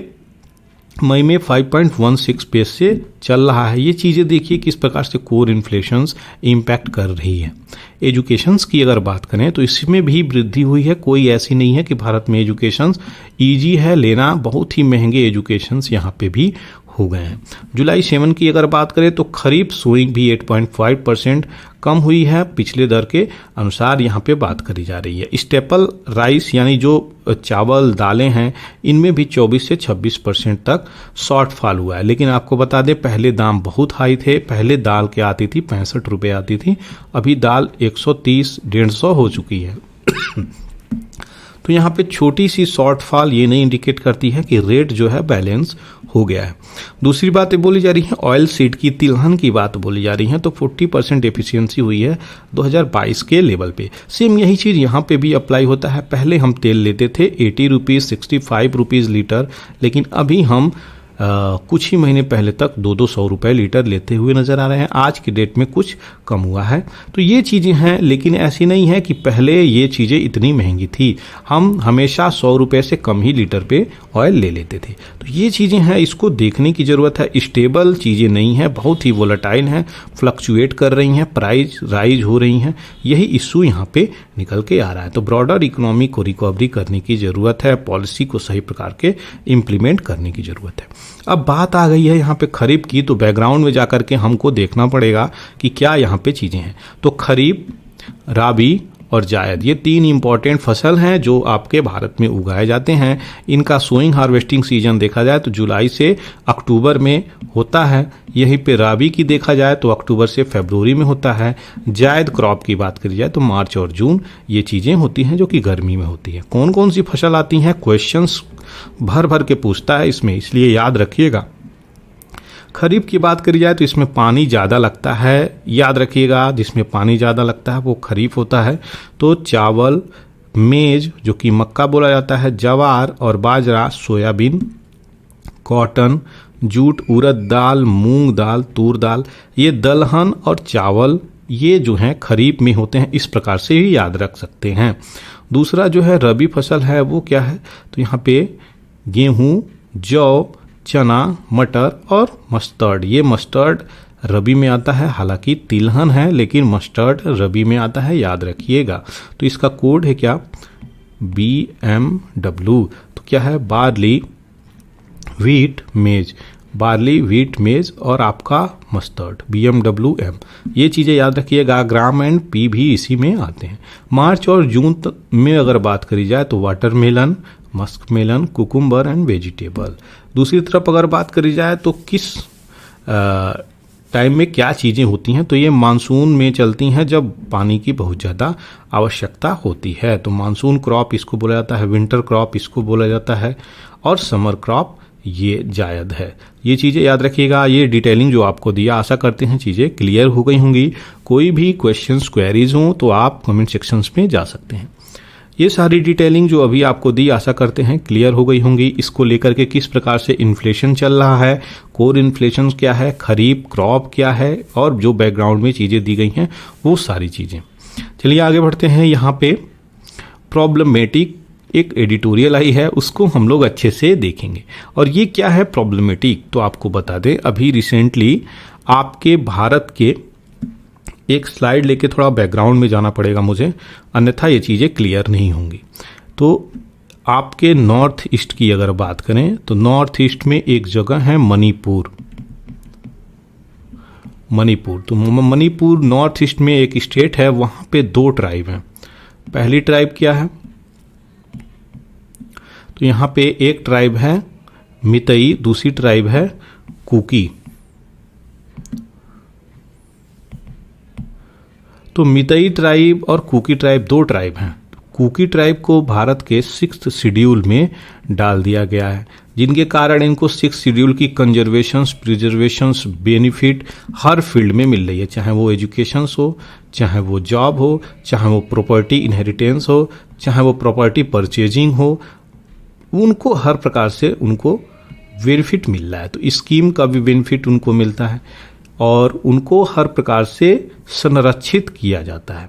मई में 5.16 पेज से चल रहा है। ये चीज़ें देखिए किस प्रकार से कोर इन्फ्लेशंस इम्पैक्ट कर रही है। एजुकेशंस की अगर बात करें तो इसमें भी वृद्धि हुई है। कोई ऐसी नहीं है कि भारत में एजुकेशंस ईजी है लेना, बहुत ही महंगे एजुकेशंस यहाँ पे भी हो गए हैं। जुलाई 7 की अगर बात करें तो खरीफ सोइंग भी 8.5% कम हुई है पिछले दर के अनुसार, यहाँ पे बात करी जा रही है। स्टेपल राइस यानी जो चावल दालें हैं इनमें भी 24 से 26% तक शॉर्टफॉल हुआ है। लेकिन आपको बता दें पहले दाम बहुत हाई थे, पहले दाल क्या आती थी 65 रुपये आती थी, अभी दाल 130-150 हो चुकी है। तो यहाँ पे छोटी सी शॉर्टफॉल ये नहीं इंडिकेट करती है कि रेट जो है बैलेंस हो गया है। दूसरी बातें बोली जा रही है, ऑयल सीड की तिलहन की बात बोली जा रही है, तो 40% एफिशिएंसी हुई है 2022 के लेवल पे। सेम यही चीज़ यहाँ पे भी अप्लाई होता है। पहले हम तेल लेते थे 80 रुपीज़ 65 रुपीज़ लीटर, लेकिन अभी हम कुछ ही महीने पहले तक 200 रुपये लीटर लेते हुए नज़र आ रहे हैं। आज की डेट में कुछ कम हुआ है। तो ये चीज़ें हैं, लेकिन ऐसी नहीं है कि पहले ये चीज़ें इतनी महंगी थी। हम हमेशा 100 रुपये से कम ही लीटर पे ऑयल ले लेते थे। तो ये चीज़ें हैं, इसको देखने की ज़रूरत है। स्टेबल चीज़ें नहीं हैं, बहुत ही वोलेटाइल हैं, फ्लक्चुएट कर रही हैं, प्राइस राइज हो रही हैं। यही इशू यहाँ पे निकल के आ रहा है। तो ब्रॉडर इकोनॉमी को रिकवरी करने की ज़रूरत है, पॉलिसी को सही प्रकार के इम्प्लीमेंट करने की ज़रूरत है। अब बात आ गई है यहाँ पे खरीफ की, तो बैकग्राउंड में जाकर के हमको देखना पड़ेगा कि क्या यहाँ पे चीज़ें हैं। तो खरीफ, राबी और जायद, ये 3 इंपॉर्टेंट फसल हैं जो आपके भारत में उगाए जाते हैं। इनका सोइंग हार्वेस्टिंग सीजन देखा जाए तो जुलाई से अक्टूबर में होता है। यहीं पे राबी की देखा जाए तो अक्टूबर से फरवरी में होता है। जायद क्रॉप की बात करी जाए तो मार्च और जून ये चीज़ें होती हैं जो कि गर्मी में होती है। कौन कौन सी फसल आती हैं, क्वेश्चंस भर भर के पूछता है इसमें, इसलिए याद रखिएगा। खरीफ की बात करी जाए तो इसमें पानी ज़्यादा लगता है, याद रखिएगा, जिसमें पानी ज़्यादा लगता है वो खरीफ होता है। तो चावल, मेज जो कि मक्का बोला जाता है, जवार और बाजरा, सोयाबीन, कॉटन, जूट, उड़द दाल, मूंग दाल, तूर दाल, ये दलहन और चावल ये जो हैं खरीफ में होते हैं। इस प्रकार से ही याद रख सकते हैं। दूसरा जो है रबी फसल है वो क्या है, तो यहाँ पे गेहूँ, जौ, चना, मटर और मस्टर्ड, ये मस्टर्ड रबी में आता है। हालांकि तिलहन है लेकिन मस्टर्ड रबी में आता है, याद रखिएगा। तो इसका कोड है क्या, BMW। तो क्या है, बार्ली, व्हीट, मेज, बार्ली, व्हीट, मेज और आपका मस्टर्ड, BMWM। ये चीज़ें याद रखिएगा। ग्राम एंड पी भी इसी में आते हैं। मार्च और जून में अगर बात करी जाए तो watermelon, musk melon, cucumber and vegetable. दूसरी तरफ अगर बात करी जाए तो किस टाइम में क्या चीज़ें होती हैं, तो ये मानसून में चलती हैं जब पानी की बहुत ज़्यादा आवश्यकता होती है। तो मानसून क्रॉप इसको बोला जाता है, विंटर क्रॉप इसको बोला जाता है और समर क्रॉप ये जायद है। ये चीज़ें याद रखिएगा। ये डिटेलिंग जो आपको दिया, आशा करते हैं चीज़ें क्लियर हो गई होंगी। कोई भी क्वेश्चंस क्वेरीज हों तो आप कमेंट सेक्शंस में जा सकते हैं। ये सारी डिटेलिंग जो अभी आपको दी, आशा करते हैं क्लियर हो गई होंगी। इसको लेकर के किस प्रकार से इन्फ्लेशन चल रहा है, कोर इन्फ्लेशन क्या है, खरीफ क्रॉप क्या है और जो बैकग्राउंड में चीज़ें दी गई हैं वो सारी चीज़ें। चलिए आगे बढ़ते हैं। यहाँ पे प्रॉब्लमेटिक एक एडिटोरियल आई है, उसको हम लोग अच्छे से देखेंगे। और ये क्या है प्रॉब्लमेटिक, तो आपको बता दें, अभी रिसेंटली आपके भारत के एक स्लाइड लेके थोड़ा बैकग्राउंड में जाना पड़ेगा मुझे, अन्यथा ये चीज़ें क्लियर नहीं होंगी। तो आपके नॉर्थ ईस्ट की अगर बात करें तो नॉर्थ ईस्ट में एक जगह है मणिपुर। मणिपुर, तो मणिपुर नॉर्थ ईस्ट में एक स्टेट है, वहाँ पे 2 ट्राइब हैं। पहली ट्राइब क्या है, तो यहाँ पे एक ट्राइब है मितई, दूसरी ट्राइब है कुकी। तो मितई ट्राइब और कुकी ट्राइब 2 ट्राइब हैं। कुकी ट्राइब को भारत के 6th शेड्यूल में डाल दिया गया है, जिनके कारण इनको 6th शेड्यूल की कंजर्वेशंस, प्रिजर्वेशंस, बेनिफिट हर फील्ड में मिल रही है, चाहे वो एजुकेशंस हो, चाहे वो जॉब हो, चाहे वो प्रॉपर्टी इनहेरिटेंस हो, चाहे वो प्रॉपर्टी परचेजिंग हो, उनको हर प्रकार से उनको बेनिफिट मिल रहा है। तो स्कीम का भी बेनिफिट उनको मिलता है और उनको हर प्रकार से संरक्षित किया जाता है।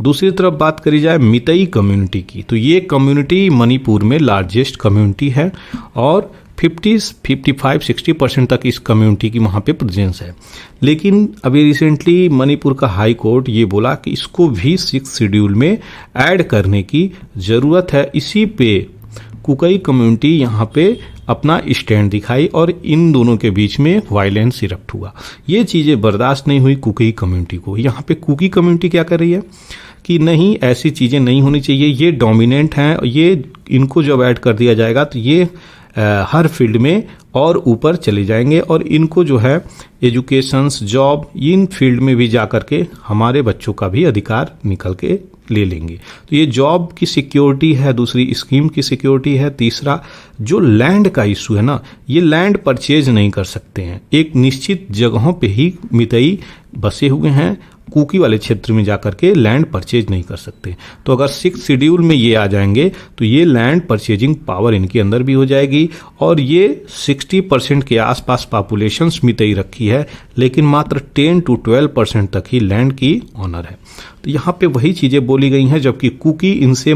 दूसरी तरफ बात करी जाए मितई कम्युनिटी की, तो ये कम्युनिटी मणिपुर में लार्जेस्ट कम्युनिटी है और 55-60% तक इस कम्युनिटी की वहाँ पे प्रेजेंस है। लेकिन अभी रिसेंटली मणिपुर का हाई कोर्ट ये बोला कि इसको भी 6th शेड्यूल में ऐड करने की ज़रूरत है। इसी पे कुकी कम्युनिटी यहाँ पे अपना स्टैंड दिखाई और इन दोनों के बीच में वायलेंस इरप्ट हुआ। ये चीज़ें बर्दाश्त नहीं हुई कुकी कम्युनिटी को। यहाँ पे कुकी कम्युनिटी क्या कर रही है कि नहीं, ऐसी चीज़ें नहीं होनी चाहिए, ये डोमिनेंट हैं, ये इनको जब ऐड कर दिया जाएगा तो ये हर फील्ड में और ऊपर चले जाएंगे और इनको जो है एजुकेशंस, जॉब, इन फील्ड में भी जा कर के हमारे बच्चों का भी अधिकार निकल के ले लेंगे। तो ये जॉब की सिक्योरिटी है, दूसरी स्कीम की सिक्योरिटी है, तीसरा जो लैंड का इशू है ना, ये लैंड परचेज नहीं कर सकते हैं। एक निश्चित जगहों पे ही मितई बसे हुए हैं, कुकी वाले क्षेत्र में जाकर के लैंड परचेज नहीं कर सकते। तो अगर 6th शेड्यूल में ये आ जाएंगे तो ये लैंड परचेजिंग पावर इनके अंदर भी हो जाएगी और ये 60% के आसपास पॉपुलेशन मितई रखी है, लेकिन मात्र 10 to 12% तक ही लैंड की ऑनर है। तो यहाँ पे वही चीज़ें बोली गई हैं, जबकि कुकी इनसे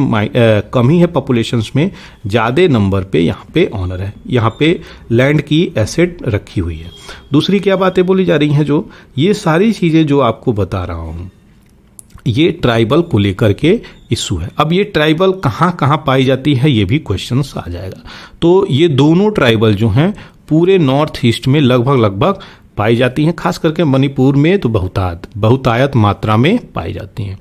कम ही है पॉपुलेशंस में, ज़्यादा नंबर पे यहाँ पे ऑनर है, यहाँ पे लैंड की एसेट रखी हुई है। दूसरी क्या बातें बोली जा रही हैं, जो ये सारी चीज़ें जो आपको बता रहा हूँ, ये ट्राइबल को लेकर के इशू है। अब ये ट्राइबल कहाँ कहाँ पाई जाती है, ये भी क्वेश्चन आ जाएगा। तो ये दोनों ट्राइबल जो हैं पूरे नॉर्थ ईस्ट में लगभग पाई जाती हैं, खास करके मणिपुर में तो बहुतायत मात्रा में पाई जाती हैं।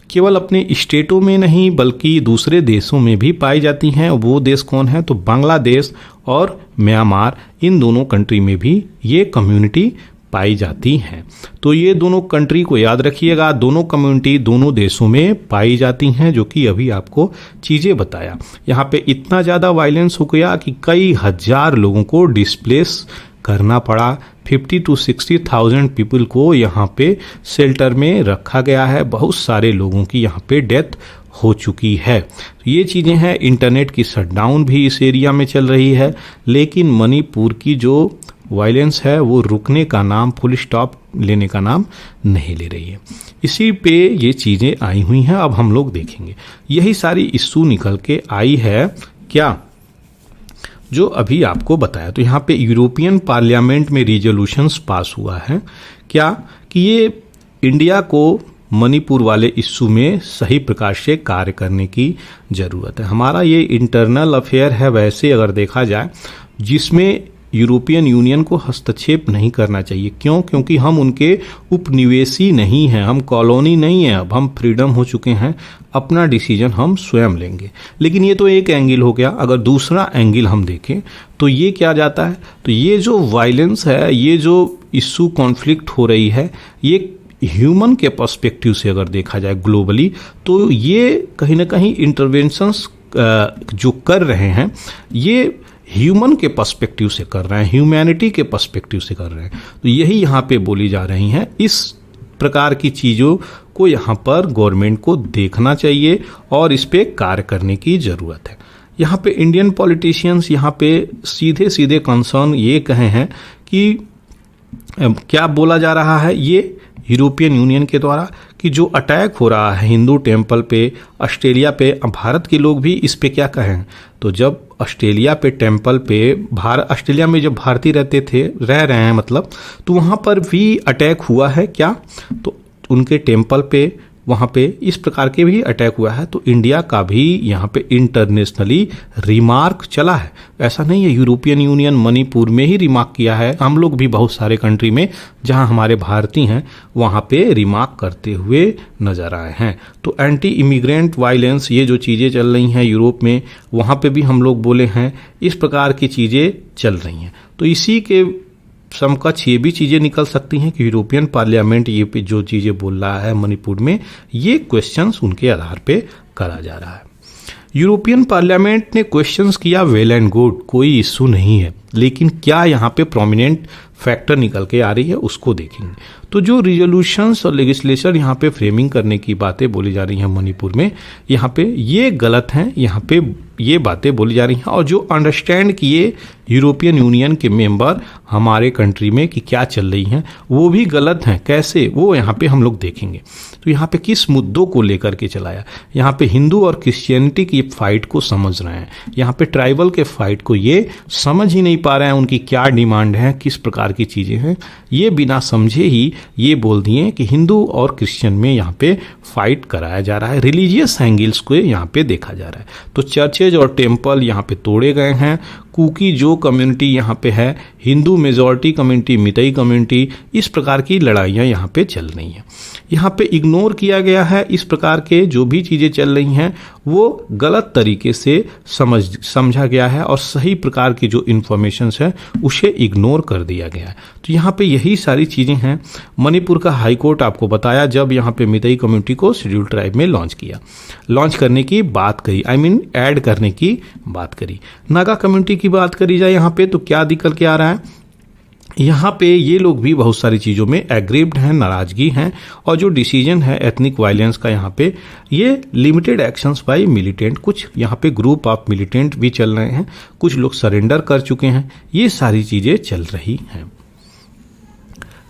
केवल अपने स्टेटों में नहीं बल्कि दूसरे देशों में भी पाई जाती हैं। वो देश कौन है? तो बांग्लादेश और म्यांमार, इन दोनों कंट्री में भी ये कम्युनिटी पाई जाती हैं। तो ये दोनों कंट्री को याद रखिएगा, दोनों कम्युनिटी दोनों देशों में पाई जाती हैं, जो कि अभी आपको चीज़ें बताया। यहाँ पे इतना ज़्यादा वायलेंस हो गया कि कई हजार लोगों को डिस्प्लेस करना पड़ा। 50 to 60,000 पीपल को यहाँ पे शेल्टर में रखा गया है। बहुत सारे लोगों की यहाँ पे डेथ हो चुकी है। ये चीज़ें हैं। इंटरनेट की शटडाउन भी इस एरिया में चल रही है, लेकिन मणिपुर की जो वायलेंस है वो रुकने का नाम, फुल स्टॉप लेने का नाम नहीं ले रही है। इसी पे ये चीज़ें आई हुई हैं। अब हम लोग देखेंगे यही सारी इश्यू निकल के आई है क्या, जो अभी आपको बताया। तो यहाँ पे यूरोपियन पार्लियामेंट में रिजोल्यूशंस पास हुआ है क्या कि ये इंडिया को मणिपुर वाले इश्यू में सही प्रकार से कार्य करने की ज़रूरत है। हमारा ये इंटरनल अफेयर है वैसे अगर देखा जाए, जिसमें यूरोपियन यूनियन को हस्तक्षेप नहीं करना चाहिए। क्यों? क्योंकि हम उनके उपनिवेशी नहीं हैं, हम कॉलोनी नहीं हैं। अब हम फ्रीडम हो चुके हैं, अपना डिसीजन हम स्वयं लेंगे। लेकिन ये तो एक एंगल हो गया। अगर दूसरा एंगल हम देखें तो ये क्या जाता है, तो ये जो वायलेंस है, ये जो इशू कॉन्फ्लिक्ट हो रही है, ये ह्यूमन के पर्सपेक्टिव से अगर देखा जाए ग्लोबली, तो ये कहीं ना कहीं इंटरवेंशंस जो कर रहे हैं ये ह्यूमन के पर्सपेक्टिव से कर रहे हैं, ह्यूमैनिटी के पर्सपेक्टिव से कर रहे हैं। तो यही यहाँ पे बोली जा रही हैं। इस प्रकार की चीज़ों को यहाँ पर गवर्नमेंट को देखना चाहिए और इस पे कार्य करने की ज़रूरत है। यहाँ पे इंडियन पॉलिटिशियंस यहाँ पे सीधे सीधे कंसर्न ये कहे हैं कि क्या बोला जा रहा है ये यूरोपियन यूनियन के द्वारा कि जो अटैक हो रहा है हिंदू टेम्पल पे, ऑस्ट्रेलिया पे, भारत के लोग भी इस पे क्या कहें। तो जब ऑस्ट्रेलिया पे टेम्पल पे ऑस्ट्रेलिया में जब भारतीय रह रहे हैं मतलब, तो वहाँ पर भी अटैक हुआ है क्या, तो उनके टेम्पल पे वहाँ पे इस प्रकार के भी अटैक हुआ है। तो इंडिया का भी यहाँ पे इंटरनेशनली रिमार्क चला है। ऐसा नहीं है यूरोपियन यूनियन मणिपुर में ही रिमार्क किया है, हम लोग भी बहुत सारे कंट्री में जहाँ हमारे भारतीय हैं वहाँ पे रिमार्क करते हुए नजर आए हैं। तो एंटी इमिग्रेंट वायलेंस, ये जो चीज़ें चल रही हैं यूरोप में, वहाँ पे भी हम लोग बोले हैं इस प्रकार की चीज़ें चल रही हैं। तो इसी के समकक्ष ये भी चीज़ें निकल सकती हैं कि यूरोपियन पार्लियामेंट ये पे जो चीज़ें बोल रहा है मणिपुर में, ये क्वेश्चंस उनके आधार पे करा जा रहा है। यूरोपियन पार्लियामेंट ने क्वेश्चंस किया, वेल एंड गुड, कोई इशू नहीं है। लेकिन क्या यहाँ पे प्रोमिनेंट फैक्टर निकल के आ रही है उसको देखेंगे। तो जो रिजोल्यूशंस और लेजिस्लेशन यहाँ पे फ्रेमिंग करने की बातें बोली जा रही हैं मणिपुर में, यहाँ पे ये गलत हैं। यहाँ पे ये बातें बोली जा रही हैं और जो अंडरस्टैंड किए यूरोपियन यूनियन के मेंबर हमारे कंट्री में कि क्या चल रही हैं, वो भी गलत हैं। कैसे, वो यहाँ पे हम लोग देखेंगे। तो यहाँ पे किस मुद्दों को लेकर के चलाया, यहाँ पे हिंदू और क्रिश्चियनिटी की फाइट को समझ रहे हैं, यहाँ पे ट्राइबल के फाइट को ये समझ ही नहीं पा रहे हैं, उनकी क्या डिमांड है, किस प्रकार की चीज़ें हैं, ये बिना समझे ही ये बोल दिए कि हिंदू और क्रिश्चियन में यहाँ पे फाइट कराया जा रहा है। रिलीजियस एंगल्स को यहाँ पे देखा जा रहा है। तो चर्चेज और टेम्पल यहाँ पे तोड़े गए हैं। कुकी जो कम्युनिटी यहाँ पे है, हिंदू मेजॉरिटी कम्युनिटी, मितई कम्युनिटी, इस प्रकार की लड़ाइयाँ यहाँ पे चल रही हैं। यहाँ पे इग्नोर किया गया है। इस प्रकार के जो भी चीज़ें चल रही हैं वो गलत तरीके से समझा गया है और सही प्रकार की जो इन्फॉर्मेशंस है उसे इग्नोर कर दिया गया है। तो यहाँ पे यही सारी चीज़ें हैं। मणिपुर का हाई कोर्ट आपको बताया, जब यहाँ पे मितई कम्युनिटी को शेड्यूल ट्राइब में लॉन्च करने की बात करी, ऐड करने की बात करी। नागा कम्युनिटी की बात करी जाए यहाँ पे, तो क्या निकल के आ रहा है, यहाँ पे ये लोग भी बहुत सारी चीज़ों में एग्रीव्ड हैं, नाराज़गी हैं। और जो डिसीजन है एथनिक वायलेंस का, यहाँ पे ये लिमिटेड एक्शंस बाय मिलिटेंट, कुछ यहाँ पे ग्रुप ऑफ मिलिटेंट भी चल रहे हैं, कुछ लोग सरेंडर कर चुके हैं, ये सारी चीज़ें चल रही हैं।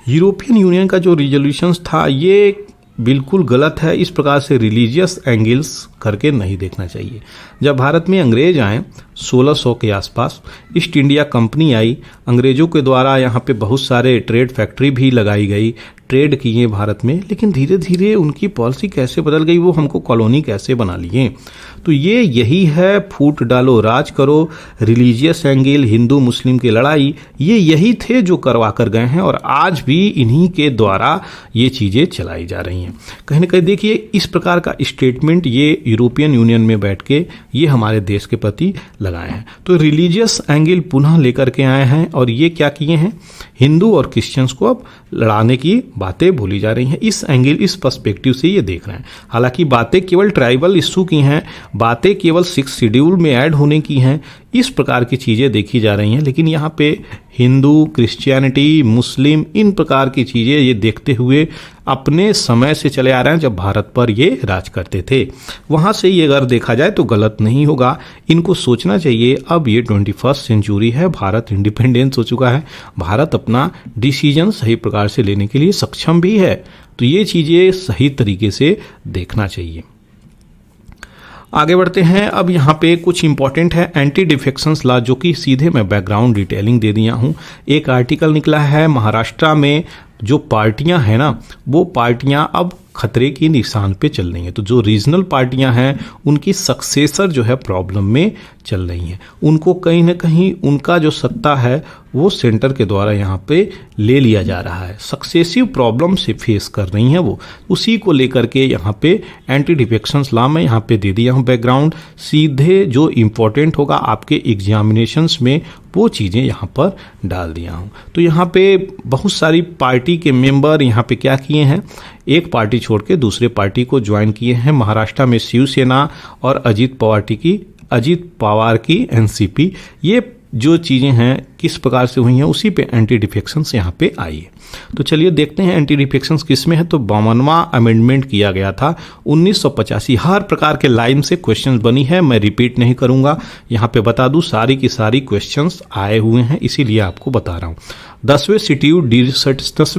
यूरोपियन यूनियन का जो रिजोल्यूशंस था ये बिल्कुल गलत है। इस प्रकार से रिलीजियस एंगल्स करके नहीं देखना चाहिए। जब भारत में अंग्रेज आए 1600 के आसपास, ईस्ट इंडिया कंपनी आई, अंग्रेजों के द्वारा यहाँ पे बहुत सारे ट्रेड फैक्ट्री भी लगाई गई, ट्रेड किए भारत में, लेकिन धीरे धीरे उनकी पॉलिसी कैसे बदल गई, वो हमको कॉलोनी कैसे बना लिए। तो ये यही है फूट डालो राज करो, रिलीजियस एंगल, हिंदू मुस्लिम की लड़ाई, ये यही थे जो करवा कर गए हैं और आज भी इन्हीं के द्वारा ये चीज़ें चलाई जा रही हैं। कहीं ना कहीं देखिए इस प्रकार का स्टेटमेंट ये यूरोपियन यूनियन में बैठ के ये हमारे देश के प्रति लगाए हैं। तो रिलीजियस एंगल पुनः लेकर के आए हैं और ये क्या किए हैं, हिंदू और क्रिश्चियंस को अब लड़ाने की बातें बोली जा रही हैं। इस एंगल, इस पर्सपेक्टिव से ये देख रहे हैं। हालांकि बातें केवल ट्राइबल इशू की हैं, बातें केवल 6 शेड्यूल में ऐड होने की हैं, इस प्रकार की चीज़ें देखी जा रही हैं। लेकिन यहाँ पे हिंदू, क्रिश्चियनिटी, मुस्लिम, इन प्रकार की चीज़ें ये देखते हुए अपने समय से चले आ रहे हैं जब भारत पर ये राज करते थे। वहाँ से ये अगर देखा जाए तो गलत नहीं होगा, इनको सोचना चाहिए अब ये 21st सेंचुरी है, भारत इंडिपेंडेंस हो चुका है, भारत अपना डिसीजन सही प्रकार से लेने के लिए सक्षम भी है। तो ये चीज़ें सही तरीके से देखना चाहिए। आगे बढ़ते हैं। अब यहाँ पे कुछ इंपॉर्टेंट है एंटी डिफेक्शंस लॉ, जो कि सीधे मैं बैकग्राउंड डिटेलिंग दे दिया हूँ। एक आर्टिकल निकला है, महाराष्ट्र में जो पार्टियां हैं ना, वो पार्टियां अब खतरे की निशान पे चल रही हैं। तो जो रीजनल पार्टियां हैं उनकी सक्सेसर जो है प्रॉब्लम में चल रही हैं, उनको कहीं ना कहीं उनका जो सत्ता है वो सेंटर के द्वारा यहाँ पे ले लिया जा रहा है, सक्सेसिव प्रॉब्लम से फेस कर रही हैं वो, उसी को लेकर के यहाँ पे एंटी डिफेक्शंस लॉ में यहाँ पे दे दिया हूँ बैकग्राउंड। सीधे जो इम्पोर्टेंट होगा आपके एग्जामिनेशंस में वो चीज़ें यहाँ पर डाल दिया हूँ। तो यहाँ पे बहुत सारी पार्टी के मेंबर यहाँ पे क्या किए हैं, एक पार्टी छोड़ के दूसरे पार्टी को ज्वाइन किए हैं। महाराष्ट्र में शिवसेना और अजीत पवार की एनसीपी, ये जो चीज़ें हैं किस प्रकार से हुई हैं उसी पे एंटी डिफेक्शंस यहाँ पे आई है। तो चलिए देखते हैं एंटी डिफेक्शंस किस में है। तो 52वां अमेंडमेंट किया गया था 1985। हर प्रकार के लाइन से क्वेश्चंस बनी है, मैं रिपीट नहीं करूंगा, यहाँ पे बता दूं सारी की सारी क्वेश्चंस आए हुए हैं, इसीलिए आपको बता रहा हूँ। 10वें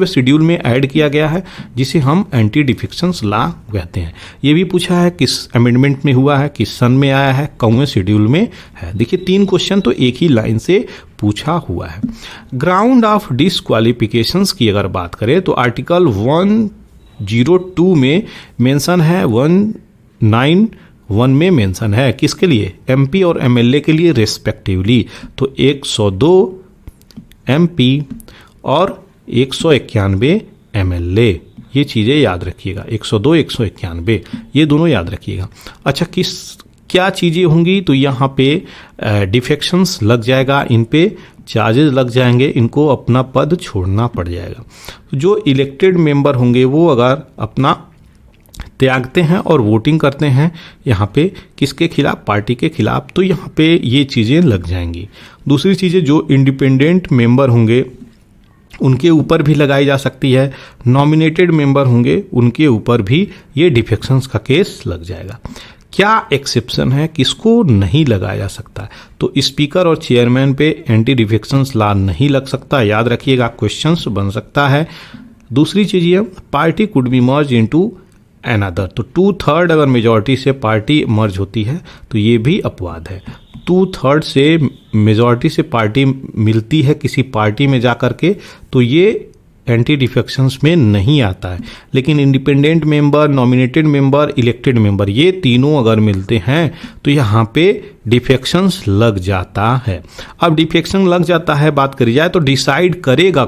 शेड्यूल में ऐड किया गया है जिसे हम एंटी डिफेक्शंस लॉ कहते हैं। ये भी पूछा है किस अमेंडमेंट में हुआ है, किस सन में आया है, कौन शेड्यूल में है। देखिए 3 क्वेश्चन तो एक ही लाइन से पूछा हुआ है। ग्राउंड ऑफ डिस्क्वालिफिकेशंस की अगर बात करें तो आर्टिकल 102 में मेंशन है, 191 में मेंशन है, किसके लिए, एमपी और एमएलए के लिए रेस्पेक्टिवली। तो 102 एमपी और 191 एमएलए, ये चीज़ें याद रखिएगा, 102 191 ये दोनों याद रखिएगा। अच्छा क्या चीज़ें होंगी, तो यहाँ पे डिफेक्शंस लग जाएगा, इन पे चार्जेस लग जाएंगे, इनको अपना पद छोड़ना पड़ जाएगा। तो जो इलेक्टेड मेंबर होंगे वो अगर अपना त्यागते हैं और वोटिंग करते हैं यहाँ पे किसके खिलाफ, पार्टी के खिलाफ, तो यहाँ पे ये चीज़ें लग जाएंगी। दूसरी चीज़ें जो इंडिपेंडेंट मेंबर होंगे उनके ऊपर भी लगाई जा सकती है, नॉमिनेटेड मेंबर होंगे उनके ऊपर भी ये डिफेक्शंस का केस लग जाएगा। क्या एक्सेप्शन है, किसको नहीं लगाया जा सकता, तो स्पीकर और चेयरमैन पे एंटी डिफेक्शंस लॉ नहीं लग सकता, याद रखिएगा, क्वेश्चंस बन सकता है। दूसरी चीज़ ये, party could be merge into another, तो 2/3 अगर मेजॉरिटी से पार्टी मर्ज होती है तो ये भी अपवाद है। 2/3 से मेजॉरिटी से पार्टी मिलती है किसी पार्टी में जाकर के, तो ये एंटी डिफेक्शंस में नहीं आता है। लेकिन independent member, nominated member, elected member, ये तीनों अगर मिलते हैं तो यहाँ पे डिफेक्शंस लग जाता है। अब डिफेक्शन लग जाता है, बात करी जाए तो डिसाइड करेगा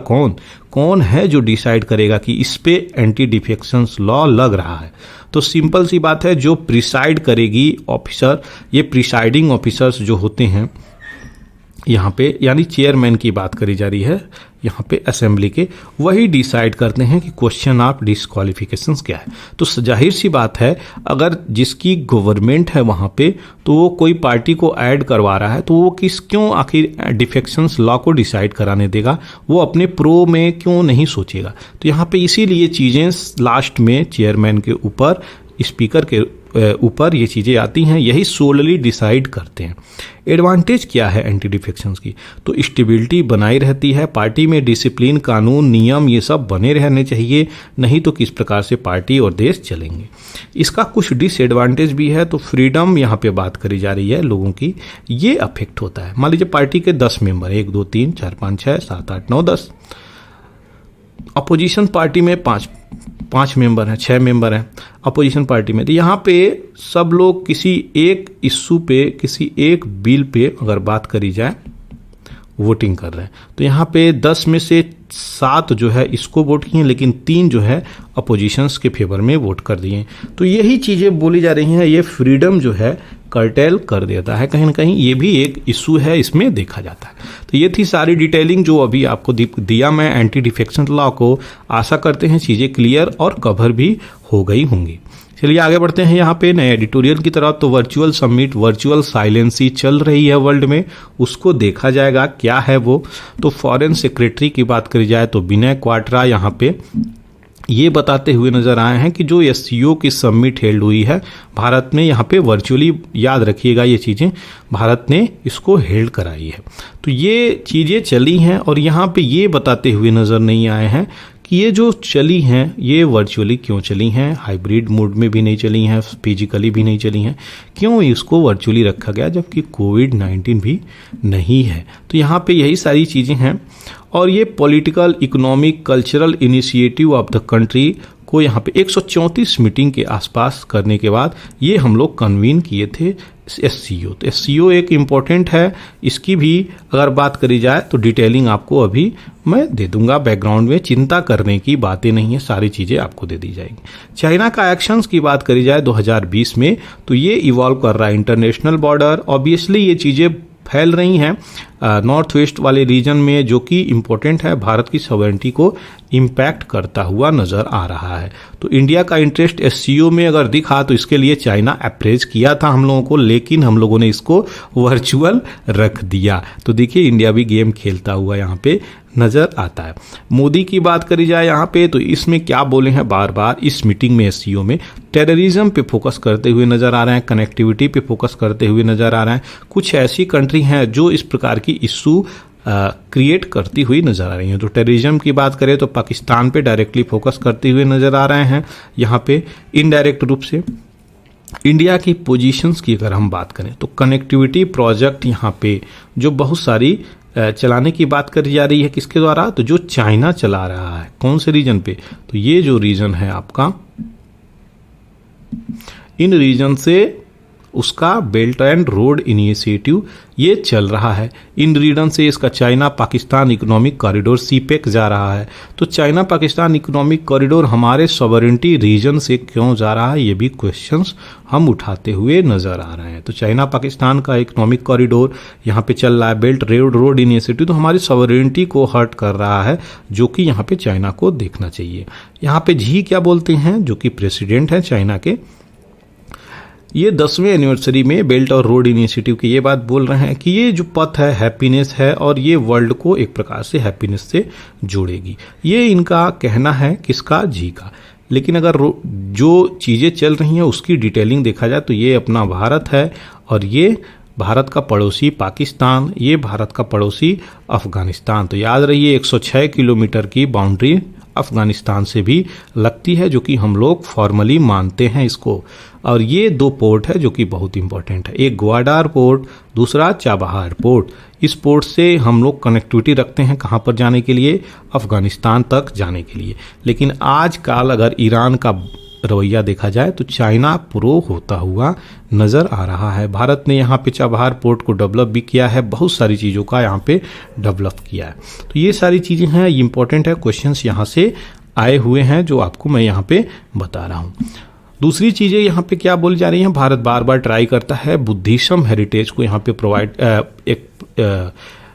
कौन है जो डिसाइड करेगा कि इस पे एंटी डिफेक्शंस लॉ लग रहा है। तो सिंपल सी बात है, जो प्रिसाइड करेगी ऑफिसर, ये प्रिसाइडिंग ऑफिसर्स जो होते हैं यहाँ पे, यानी चेयरमैन की बात करी जा रही है यहाँ पे असेंबली के, वही डिसाइड करते हैं कि क्वेश्चन ऑफ डिस्क्वालिफिकेशंस क्या है। तो जाहिर सी बात है, अगर जिसकी गवर्नमेंट है वहाँ पे तो वो कोई पार्टी को ऐड करवा रहा है तो वो क्यों आखिर डिफेक्शंस लॉ को डिसाइड कराने देगा, वो अपने प्रो में क्यों नहीं सोचेगा। तो यहाँ पे इसीलिए चीज़ें लास्ट में चेयरमैन के ऊपर, स्पीकर के ऊपर ये चीज़ें आती हैं, यही सोलली डिसाइड करते हैं। एडवांटेज क्या है एंटी डिफेक्शंस की, तो स्टेबिलिटी बनाई रहती है, पार्टी में डिसिप्लिन, कानून, नियम ये सब बने रहने चाहिए, नहीं तो किस प्रकार से पार्टी और देश चलेंगे। इसका कुछ डिसएडवांटेज भी है, तो फ्रीडम यहाँ पे बात करी जा रही है लोगों की, ये अफेक्ट होता है। मान लीजिए पार्टी के 10 मेंबर, 1 2 3 4 5 6 7 8 9 10, अपोजिशन पार्टी में पाँच मेंबर हैं, 6 मेंबर हैं अपोजिशन पार्टी में। तो यहाँ पे सब लोग किसी एक इश्यू पे, किसी एक बिल पे अगर बात करी जाए वोटिंग कर रहे हैं। तो यहाँ पे 10 में से 7 जो है इसको वोट किए, लेकिन 3 जो है अपोजिशंस के फेवर में वोट कर दिए। तो यही चीज़ें बोली जा रही हैं, ये फ्रीडम जो है कर्टेल कर देता है कहीं ना कहीं, ये भी एक इशू है, इसमें देखा जाता है। तो ये थी सारी डिटेलिंग जो अभी आपको दिया मैं एंटी डिफेक्शन लॉ को। आशा करते हैं चीज़ें क्लियर और कवर भी हो गई होंगी। चलिए आगे बढ़ते हैं यहाँ पे नए एडिटोरियल की तरफ। तो वर्चुअल समिट, वर्चुअल साइलेंसी चल रही है वर्ल्ड में, उसको देखा जाएगा क्या है वो। तो फॉरेन सेक्रेटरी की बात करी जाए तो विनय क्वाट्रा यहाँ पे ये बताते हुए नजर आए हैं कि जो एससीओ की समिट हेल्ड हुई है भारत में, यहाँ पे वर्चुअली, याद रखिएगा ये चीज़ें, भारत ने इसको हेल्ड कराई है। तो ये चीज़ें चली हैं और यहाँ पे ये बताते हुए नज़र नहीं आए हैं कि ये जो चली हैं ये वर्चुअली क्यों चली हैं, हाइब्रिड मोड में भी नहीं चली हैं, फिजिकली भी नहीं चली हैं, क्यों इसको वर्चुअली रखा गया जबकि कोविड-19 भी नहीं है। तो यहाँ पे यही सारी चीज़ें हैं। और ये political, economic, cultural initiative of the country को यहाँ पे 134 मीटिंग के आसपास करने के बाद ये हम लोग कन्वीन किए थे एससीओ। तो एससीओ एक इम्पॉर्टेंट है, इसकी भी अगर बात करी जाए तो डिटेलिंग आपको अभी मैं दे दूंगा बैकग्राउंड में, चिंता करने की बातें नहीं है, सारी चीज़ें आपको दे दी जाएंगी। चाइना का एक्शंस की बात करी जाए 2020 में, तो ये इवॉल्व कर रहा है इंटरनेशनल बॉर्डर। ऑब्वियसली ये चीज़ें फैल रही हैं नॉर्थ वेस्ट वाले रीजन में, जो कि इम्पोर्टेंट है, भारत की सॉवरेनिटी को इम्पैक्ट करता हुआ नजर आ रहा है। तो इंडिया का इंटरेस्ट एससीओ में अगर दिखा तो इसके लिए चाइना अप्रेज किया था हम लोगों को, लेकिन हम लोगों ने इसको वर्चुअल रख दिया। तो देखिए इंडिया भी गेम खेलता हुआ यहाँ पे नजर आता है। मोदी की बात करी जाए यहाँ पे तो इसमें क्या बोले हैं बार बार इस मीटिंग में एससीओ में, टेररिज्म पे फोकस करते हुए नजर आ रहे हैं, कनेक्टिविटी पे फोकस करते हुए नजर आ रहे हैं। कुछ ऐसी कंट्री हैं जो इस प्रकार की इशू क्रिएट करती हुई नजर आ रही हैं। तो टेररिज्म की बात करें तो पाकिस्तान पे डायरेक्टली फोकस करते हुए नजर आ रहे हैं यहाँ पे इनडायरेक्ट रूप से। इंडिया की पोजीशंस की अगर हम बात करें तो कनेक्टिविटी प्रोजेक्ट यहाँ पे जो बहुत सारी चलाने की बात करी जा रही है, किसके द्वारा, तो जो चाइना चला रहा है। कौन से रीजन पे, तो ये जो रीजन है आपका, इन रीजन से उसका बेल्ट एंड रोड इनिशिएटिव ये चल रहा है। इन रीजन से इसका China Pakistan economic corridor CPEC जा रहा है। तो चाइना पाकिस्तान इकोनॉमिक कॉरिडोर हमारे सॉवरेनिटी रीजन से क्यों जा रहा है, ये भी क्वेश्चंस हम उठाते हुए नजर आ रहे हैं। तो चाइना पाकिस्तान का इकोनॉमिक कॉरिडोर यहाँ पे चल रहा है, बेल्ट रोड इनिशिएटिव, तो हमारी सॉवरेनिटी को हर्ट कर रहा है, जो कि यहाँ पे चाइना को देखना चाहिए। यहाँ पे जी क्या बोलते हैं, जो कि प्रेसिडेंट है चाइना के, ये 10वें एनिवर्सरी में बेल्ट और रोड इनिशिएटिव की ये बात बोल रहे हैं कि ये जो पथ है हैप्पीनेस है और ये वर्ल्ड को एक प्रकार से हैप्पीनेस से जोड़ेगी। ये इनका कहना है, किसका, जी का। लेकिन अगर जो चीज़ें चल रही हैं उसकी डिटेलिंग देखा जाए तो ये अपना भारत है और ये भारत का पड़ोसी पाकिस्तान, ये भारत का पड़ोसी अफगानिस्तान। तो याद रहिए 106 किलोमीटर की बाउंड्री अफगानिस्तान से भी लगती है, जो कि हम लोग फॉर्मली मानते हैं इसको। और ये 2 पोर्ट है जो कि बहुत इंपॉर्टेंट है, एक ग्वाडार पोर्ट, दूसरा चाबहार पोर्ट। इस पोर्ट से हम लोग कनेक्टिविटी रखते हैं कहाँ पर जाने के लिए, अफगानिस्तान तक जाने के लिए। लेकिन आजकल अगर ईरान का रवैया देखा जाए तो चाइना प्रो होता हुआ नज़र आ रहा है। भारत ने यहाँ पे चाबहार पोर्ट को डेवलप भी किया है, बहुत सारी चीज़ों का यहाँ पे डेवलप किया है। तो ये सारी चीज़ें हैं, ये इंपॉर्टेंट है, क्वेश्चंस यहाँ से आए हुए हैं जो आपको मैं यहाँ पे बता रहा हूँ। दूसरी चीज़ें यहाँ पे क्या बोली जा रही हैं, भारत बार बार ट्राई करता है बुद्धिज्म हेरिटेज को यहाँ पे प्रोवाइड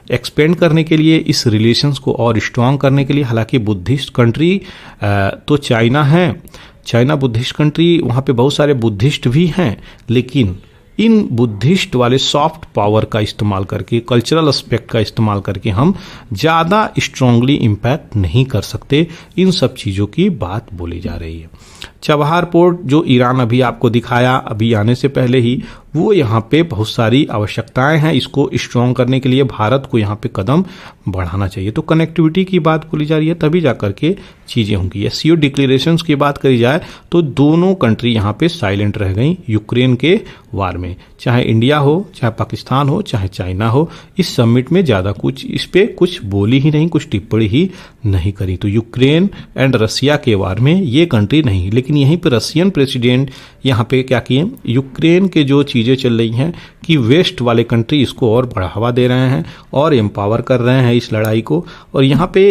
एक्सपेंड करने के लिए, इस रिलेशंस को और स्ट्रॉन्ग करने के लिए। हालांकि बुद्धिस्ट कंट्री तो चाइना है, चाइना बुद्धिस्ट कंट्री, वहाँ पे बहुत सारे बुद्धिस्ट भी हैं, लेकिन इन बुद्धिस्ट वाले सॉफ्ट पावर का इस्तेमाल करके, कल्चरल एस्पेक्ट का इस्तेमाल करके हम ज़्यादा स्ट्रांगली इम्पैक्ट नहीं कर सकते। इन सब चीज़ों की बात बोली जा रही है। चाबहार पोर्ट जो ईरान अभी आपको दिखाया, अभी आने से पहले ही वो यहाँ पे बहुत सारी आवश्यकताएं हैं। इसको स्ट्रॉन्ग करने के लिए भारत को यहाँ पे कदम बढ़ाना चाहिए। तो कनेक्टिविटी की बात बोली जा रही है, तभी जाकर के चीज़ें होंगी। एससीओ डिक्लेरेशंस की बात करी जाए तो दोनों कंट्री यहाँ पे साइलेंट रह गई यूक्रेन के वार में। चाहे इंडिया हो, चाहे पाकिस्तान हो, चाहे चाइना हो, इस समिट में ज़्यादा कुछ इस पे कुछ बोली ही नहीं, कुछ टिप्पणी ही नहीं करी। तो यूक्रेन एंड रसिया के वार में ये कंट्री नहीं, लेकिन यहीं पे रशियन प्रेसिडेंट यहाँ पे क्या किए, यूक्रेन के जो चीज़ें चल रही हैं कि वेस्ट वाले कंट्री इसको और बढ़ावा दे रहे हैं और एम्पावर कर रहे हैं इस लड़ाई को, और यहाँ पे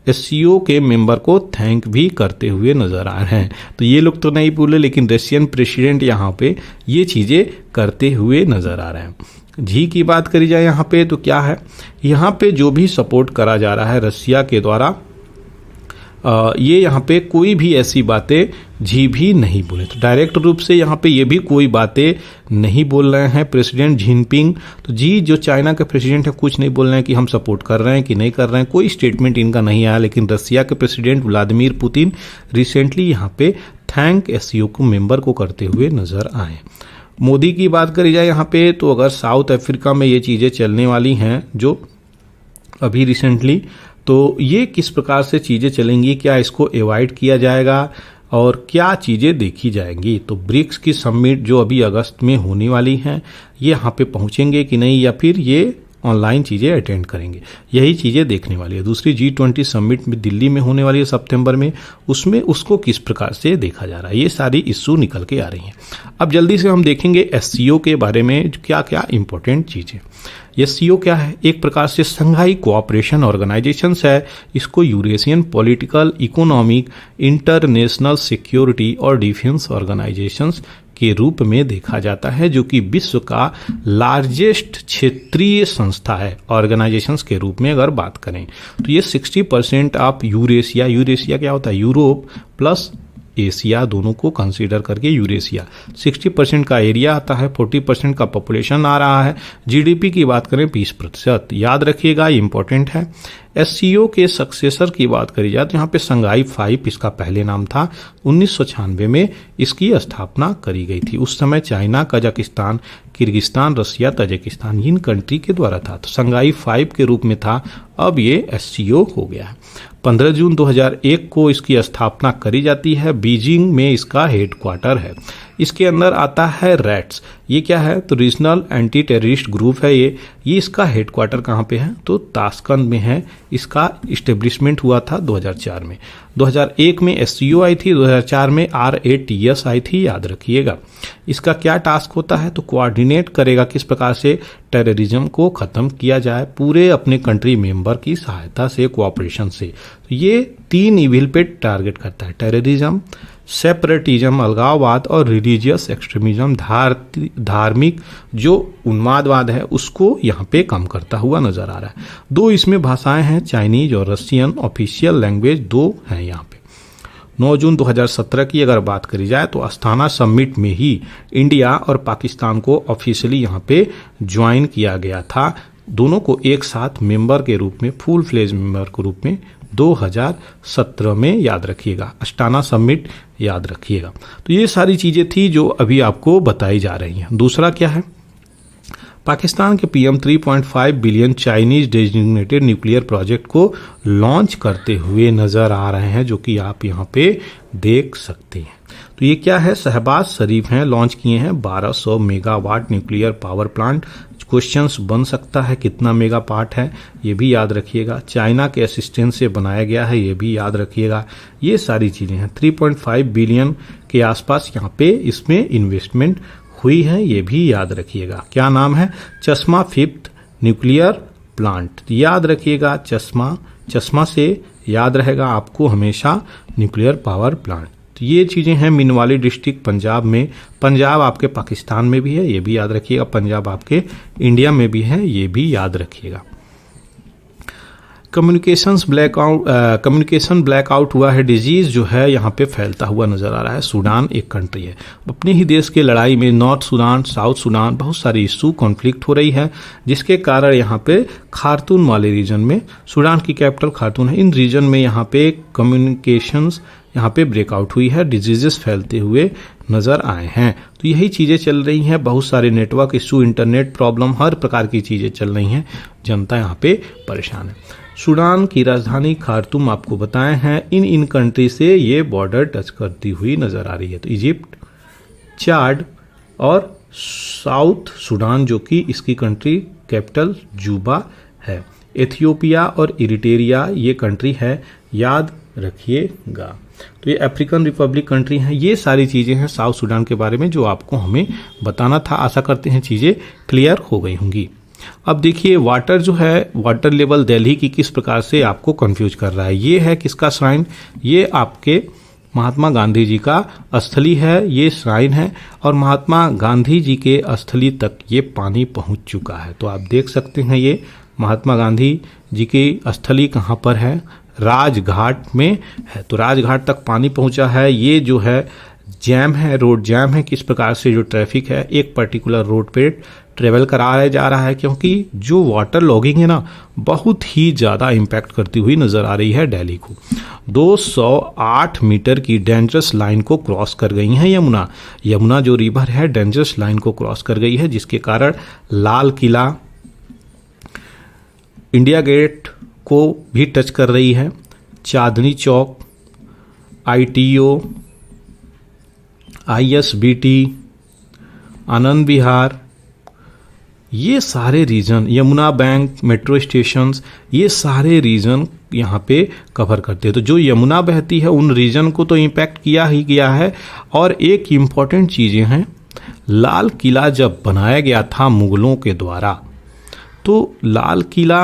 एससीओ के मेंबर को थैंक भी करते हुए नजर आ रहे हैं। तो ये लोग तो नहीं बोले, लेकिन रशियन प्रेसिडेंट यहाँ पे ये चीज़ें करते हुए नजर आ रहे हैं। जी की बात करी जाए यहाँ पे तो क्या है, यहाँ पे जो भी सपोर्ट करा जा रहा है रसिया के द्वारा, ये यहाँ पे कोई भी ऐसी बातें जी भी नहीं बोले। तो डायरेक्ट रूप से यहाँ पे ये भी कोई बातें नहीं बोल रहे हैं प्रेसिडेंट जिनपिंग। तो जी जो चाइना के प्रेसिडेंट है कुछ नहीं बोल रहे हैं कि हम सपोर्ट कर रहे हैं कि नहीं कर रहे हैं, कोई स्टेटमेंट इनका नहीं आया। लेकिन रसिया के प्रेसिडेंट व्लादिमीर पुतिन रिसेंटली यहाँ पे थैंक एससीओ को मेंबर को करते हुए नजर आए। मोदी की बात करी जाए यहाँ पे तो अगर साउथ अफ्रीका में ये चीज़ें चलने वाली हैं जो अभी रिसेंटली, तो ये किस प्रकार से चीज़ें चलेंगी, क्या इसको एवॉइड किया जाएगा और क्या चीज़ें देखी जाएंगी। तो ब्रिक्स की समिट जो अभी अगस्त में होने वाली हैं, ये यहाँ पे पहुँचेंगे कि नहीं, या फिर ये ऑनलाइन चीज़ें अटेंड करेंगे, यही चीज़ें देखने वाली है। दूसरी G20 समिट में दिल्ली में होने वाली है सितंबर में, उसमें उसको किस प्रकार से देखा जा रहा है, ये सारी इश्यू निकल के आ रही हैं। अब जल्दी से हम देखेंगे एससीओ के बारे में क्या क्या इंपॉर्टेंट चीज़ें। एससीओ क्या है, एक प्रकार से संघाई कोऑपरेशन ऑर्गेनाइजेशन है। इसको Eurasian political, economic, international security और डिफेंस ऑर्गेनाइजेशंस के रूप में देखा जाता है, जो कि विश्व का लार्जेस्ट क्षेत्रीय संस्था है ऑर्गेनाइजेशंस के रूप में अगर बात करें। तो ये 60% ऑफ यूरेशिया, यूरेशिया क्या होता है, यूरोप प्लस एशिया दोनों को कंसीडर करके यूरेशिया 60% का एरिया आता है, 40% का पॉपुलेशन आ रहा है। जीडीपी की बात करें 20%, याद रखिएगा इंपॉर्टेंट है। एससीओ के सक्सेसर की बात करी जाए तो यहाँ पे संघाई 5 इसका पहले नाम था। 1996 में इसकी स्थापना करी गई थी। उस समय China, Kazakhstan, Kyrgyzstan, Russia, Tajikistan इन कंट्री के द्वारा था। तो संघाई 5 के रूप में था, अब ये एससीओ हो गया है। 15 जून 2001 को इसकी स्थापना करी जाती है। बीजिंग में इसका हेडक्वार्टर है। इसके अंदर आता है रैट्स, ये क्या है, तो रीजनल एंटी टेररिस्ट ग्रुप है ये इसका हेडक्वार्टर कहाँ पे है, तो ताशकंद में है। इसका इस्टेब्लिशमेंट हुआ था 2004 में। 2001 में एससीओ आई थी, 2004 में RATS आई थी, याद रखिएगा। इसका क्या टास्क होता है, तो कोऑर्डिनेट करेगा किस प्रकार से टेररिज्म को ख़त्म किया जाए पूरे अपने कंट्री मेंबर की सहायता से, कोऑपरेशन से। तो ये 3 इविल पे टारगेट करता है, टेररिज्म, सेपरेटिज्म, अलगाववाद और रिलीजियस एक्सट्रीमिज्म, धार्मिक जो उन्मादवाद है उसको यहाँ पे कम करता हुआ नजर आ रहा है। 2 इसमें भाषाएं हैं, चाइनीज और रशियन, ऑफिशियल लैंग्वेज 2 हैं यहाँ पे। 9 जून 2017 की अगर बात करी जाए तो अस्थाना समिट में ही इंडिया और पाकिस्तान को ऑफिशियली यहाँ पे ज्वाइन किया गया था। दोनों को एक साथ मेंबर के रूप में, फुल फ्लेज मेंबर के रूप में 2017 में, याद रखिएगा, अस्थाना समिट याद रखिएगा। तो ये सारी चीज़ें थी जो अभी आपको बताई जा रही हैं। दूसरा क्या है, पाकिस्तान के PM 3.5 billion Chinese designated nuclear project को लॉन्च करते हुए नजर आ रहे हैं, जो कि आप यहाँ पे देख सकते हैं। तो ये क्या है, शहबाज शरीफ हैं, लॉन्च किए हैं 1200 megawatt nuclear power plant. Questions बन सकता है कितना मेगा पार्ट है, ये भी याद रखिएगा। चाइना के असिस्टेंस से बनाया गया है, ये भी याद रखिएगा। ये सारी चीज़ें हैं। 3.5 बिलियन के आसपास यहाँ पे इसमें इन्वेस्टमेंट हुई है, ये भी याद रखिएगा। क्या नाम है, चश्मा 5th न्यूक्लियर प्लांट, याद रखिएगा। चश्मा से याद रहेगा आपको हमेशा न्यूक्लियर पावर प्लांट। तो ये चीज़ें हैं मिनवाली डिस्ट्रिक्ट पंजाब में। पंजाब आपके पाकिस्तान में भी है, ये भी याद रखिएगा। पंजाब आपके इंडिया में भी है, ये भी याद रखिएगा। कम्युनिकेशन ब्लैकआउट हुआ है, डिजीज जो है यहाँ पे फैलता हुआ नजर आ रहा है। सूडान एक कंट्री है, अपने ही देश के लड़ाई में नॉर्थ सूडान, साउथ सूडान बहुत सारी इशू कॉन्फ्लिक्ट हो रही है, जिसके कारण यहाँ पे खार्तूम वाले रीजन में, सूडान की कैपिटल खार्तूम है, इन रीजन में यहाँ पे कम्युनिकेशंस यहाँ पे ब्रेकआउट हुई है, डिजीजेस फैलते हुए नजर आए हैं। तो यही चीजें चल रही हैं, बहुत सारे नेटवर्क इशू, इंटरनेट प्रॉब्लम, हर प्रकार की चीजें चल रही हैं, जनता यहाँ पे परेशान है। सूडान की राजधानी खार्तूम आपको बताए हैं, इन कंट्री से ये बॉर्डर टच करती हुई नजर आ रही है। तो इजिप्ट, चाड और साउथ सूडान जो कि इसकी कंट्री कैपिटल जूबा है। एथियोपिया और इरिट्रिया ये कंट्री है, याद रखिएगा। तो ये अफ्रीकन रिपब्लिक कंट्री हैं। ये सारी चीज़ें हैं साउथ सूडान के बारे में जो आपको हमें बताना था। आशा करते हैं चीज़ें क्लियर हो गई होंगी। अब देखिए वाटर जो है, वाटर लेवल दिल्ली की किस प्रकार से आपको कंफ्यूज कर रहा है। ये है किसका श्राइन, ये आपके महात्मा गांधी जी का स्थली है, ये श्राइन है और महात्मा गांधी जी के स्थली तक ये पानी पहुंच चुका है। तो आप देख सकते हैं ये महात्मा गांधी जी की स्थली कहाँ पर है, राजघाट में है। तो राजघाट तक पानी पहुंचा है। ये जो है जैम है, रोड जैम है, किस प्रकार से जो ट्रैफिक है एक पर्टिकुलर रोड पे ट्रेवल कराया जा रहा है, क्योंकि जो वाटर लॉगिंग है ना बहुत ही ज़्यादा इम्पैक्ट करती हुई नज़र आ रही है दिल्ली को। 208 मीटर की डेंजरस लाइन को क्रॉस कर गई है यमुना जो रिवर है डेंजरस लाइन को क्रॉस कर गई है, जिसके कारण लाल किला, इंडिया गेट को भी टच कर रही है, चांदनी चौक, ITO, ISBT, आनंद विहार, ये सारे region, Yamuna bank, metro stations, ये सारे रीजन यहाँ पे कवर करते हैं। तो जो यमुना बहती है उन रीजन को तो इम्पैक्ट किया ही किया है। और एक इम्पॉर्टेंट चीज़ें हैं, लाल किला जब बनाया गया था मुगलों के द्वारा, तो लाल किला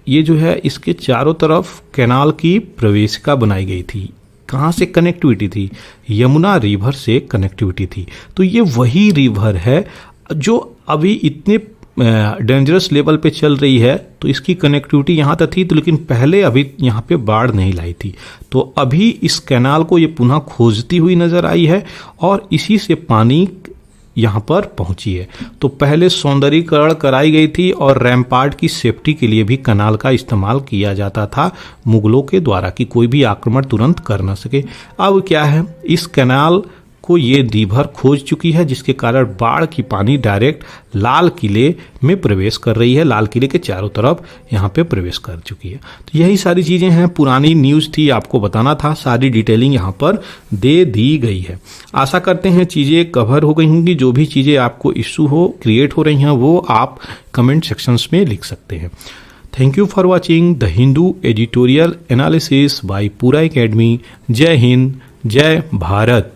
ये जो है इसके चारों तरफ कैनाल की प्रवेशिका बनाई गई थी। कहाँ से कनेक्टिविटी थी, यमुना रिवर से कनेक्टिविटी थी। तो ये वही रिवर है जो अभी इतने डेंजरस लेवल पे चल रही है। तो इसकी कनेक्टिविटी यहाँ तक थी, तो लेकिन पहले अभी यहाँ पे बाढ़ नहीं लाई थी। तो अभी इस कैनाल को ये पुनः खोजती हुई नजर आई है और इसी से पानी यहाँ पर पहुंची है। तो पहले सौंदर्यीकरण कराई गई थी और रैम्पार्ट की सेफ्टी के लिए भी कनाल का इस्तेमाल किया जाता था मुगलों के द्वारा, कि कोई भी आक्रमण तुरंत कर ना सके। अब क्या है, इस कैनाल को ये रिवर खोज चुकी है, जिसके कारण बाढ़ की पानी डायरेक्ट लाल किले में प्रवेश कर रही है, लाल किले के चारों तरफ यहाँ पे प्रवेश कर चुकी है। तो यही सारी चीज़ें हैं, पुरानी न्यूज़ थी, आपको बताना था, सारी डिटेलिंग यहाँ पर दे दी गई है। आशा करते हैं चीज़ें कवर हो गई होंगी। जो भी चीज़ें आपको इशू हो, क्रिएट हो रही हैं, वो आप कमेंट सेक्शंस में लिख सकते हैं। Thank you for watching the Hindu editorial analysis bye पूरा एकेडमी। जय हिंद, जय भारत।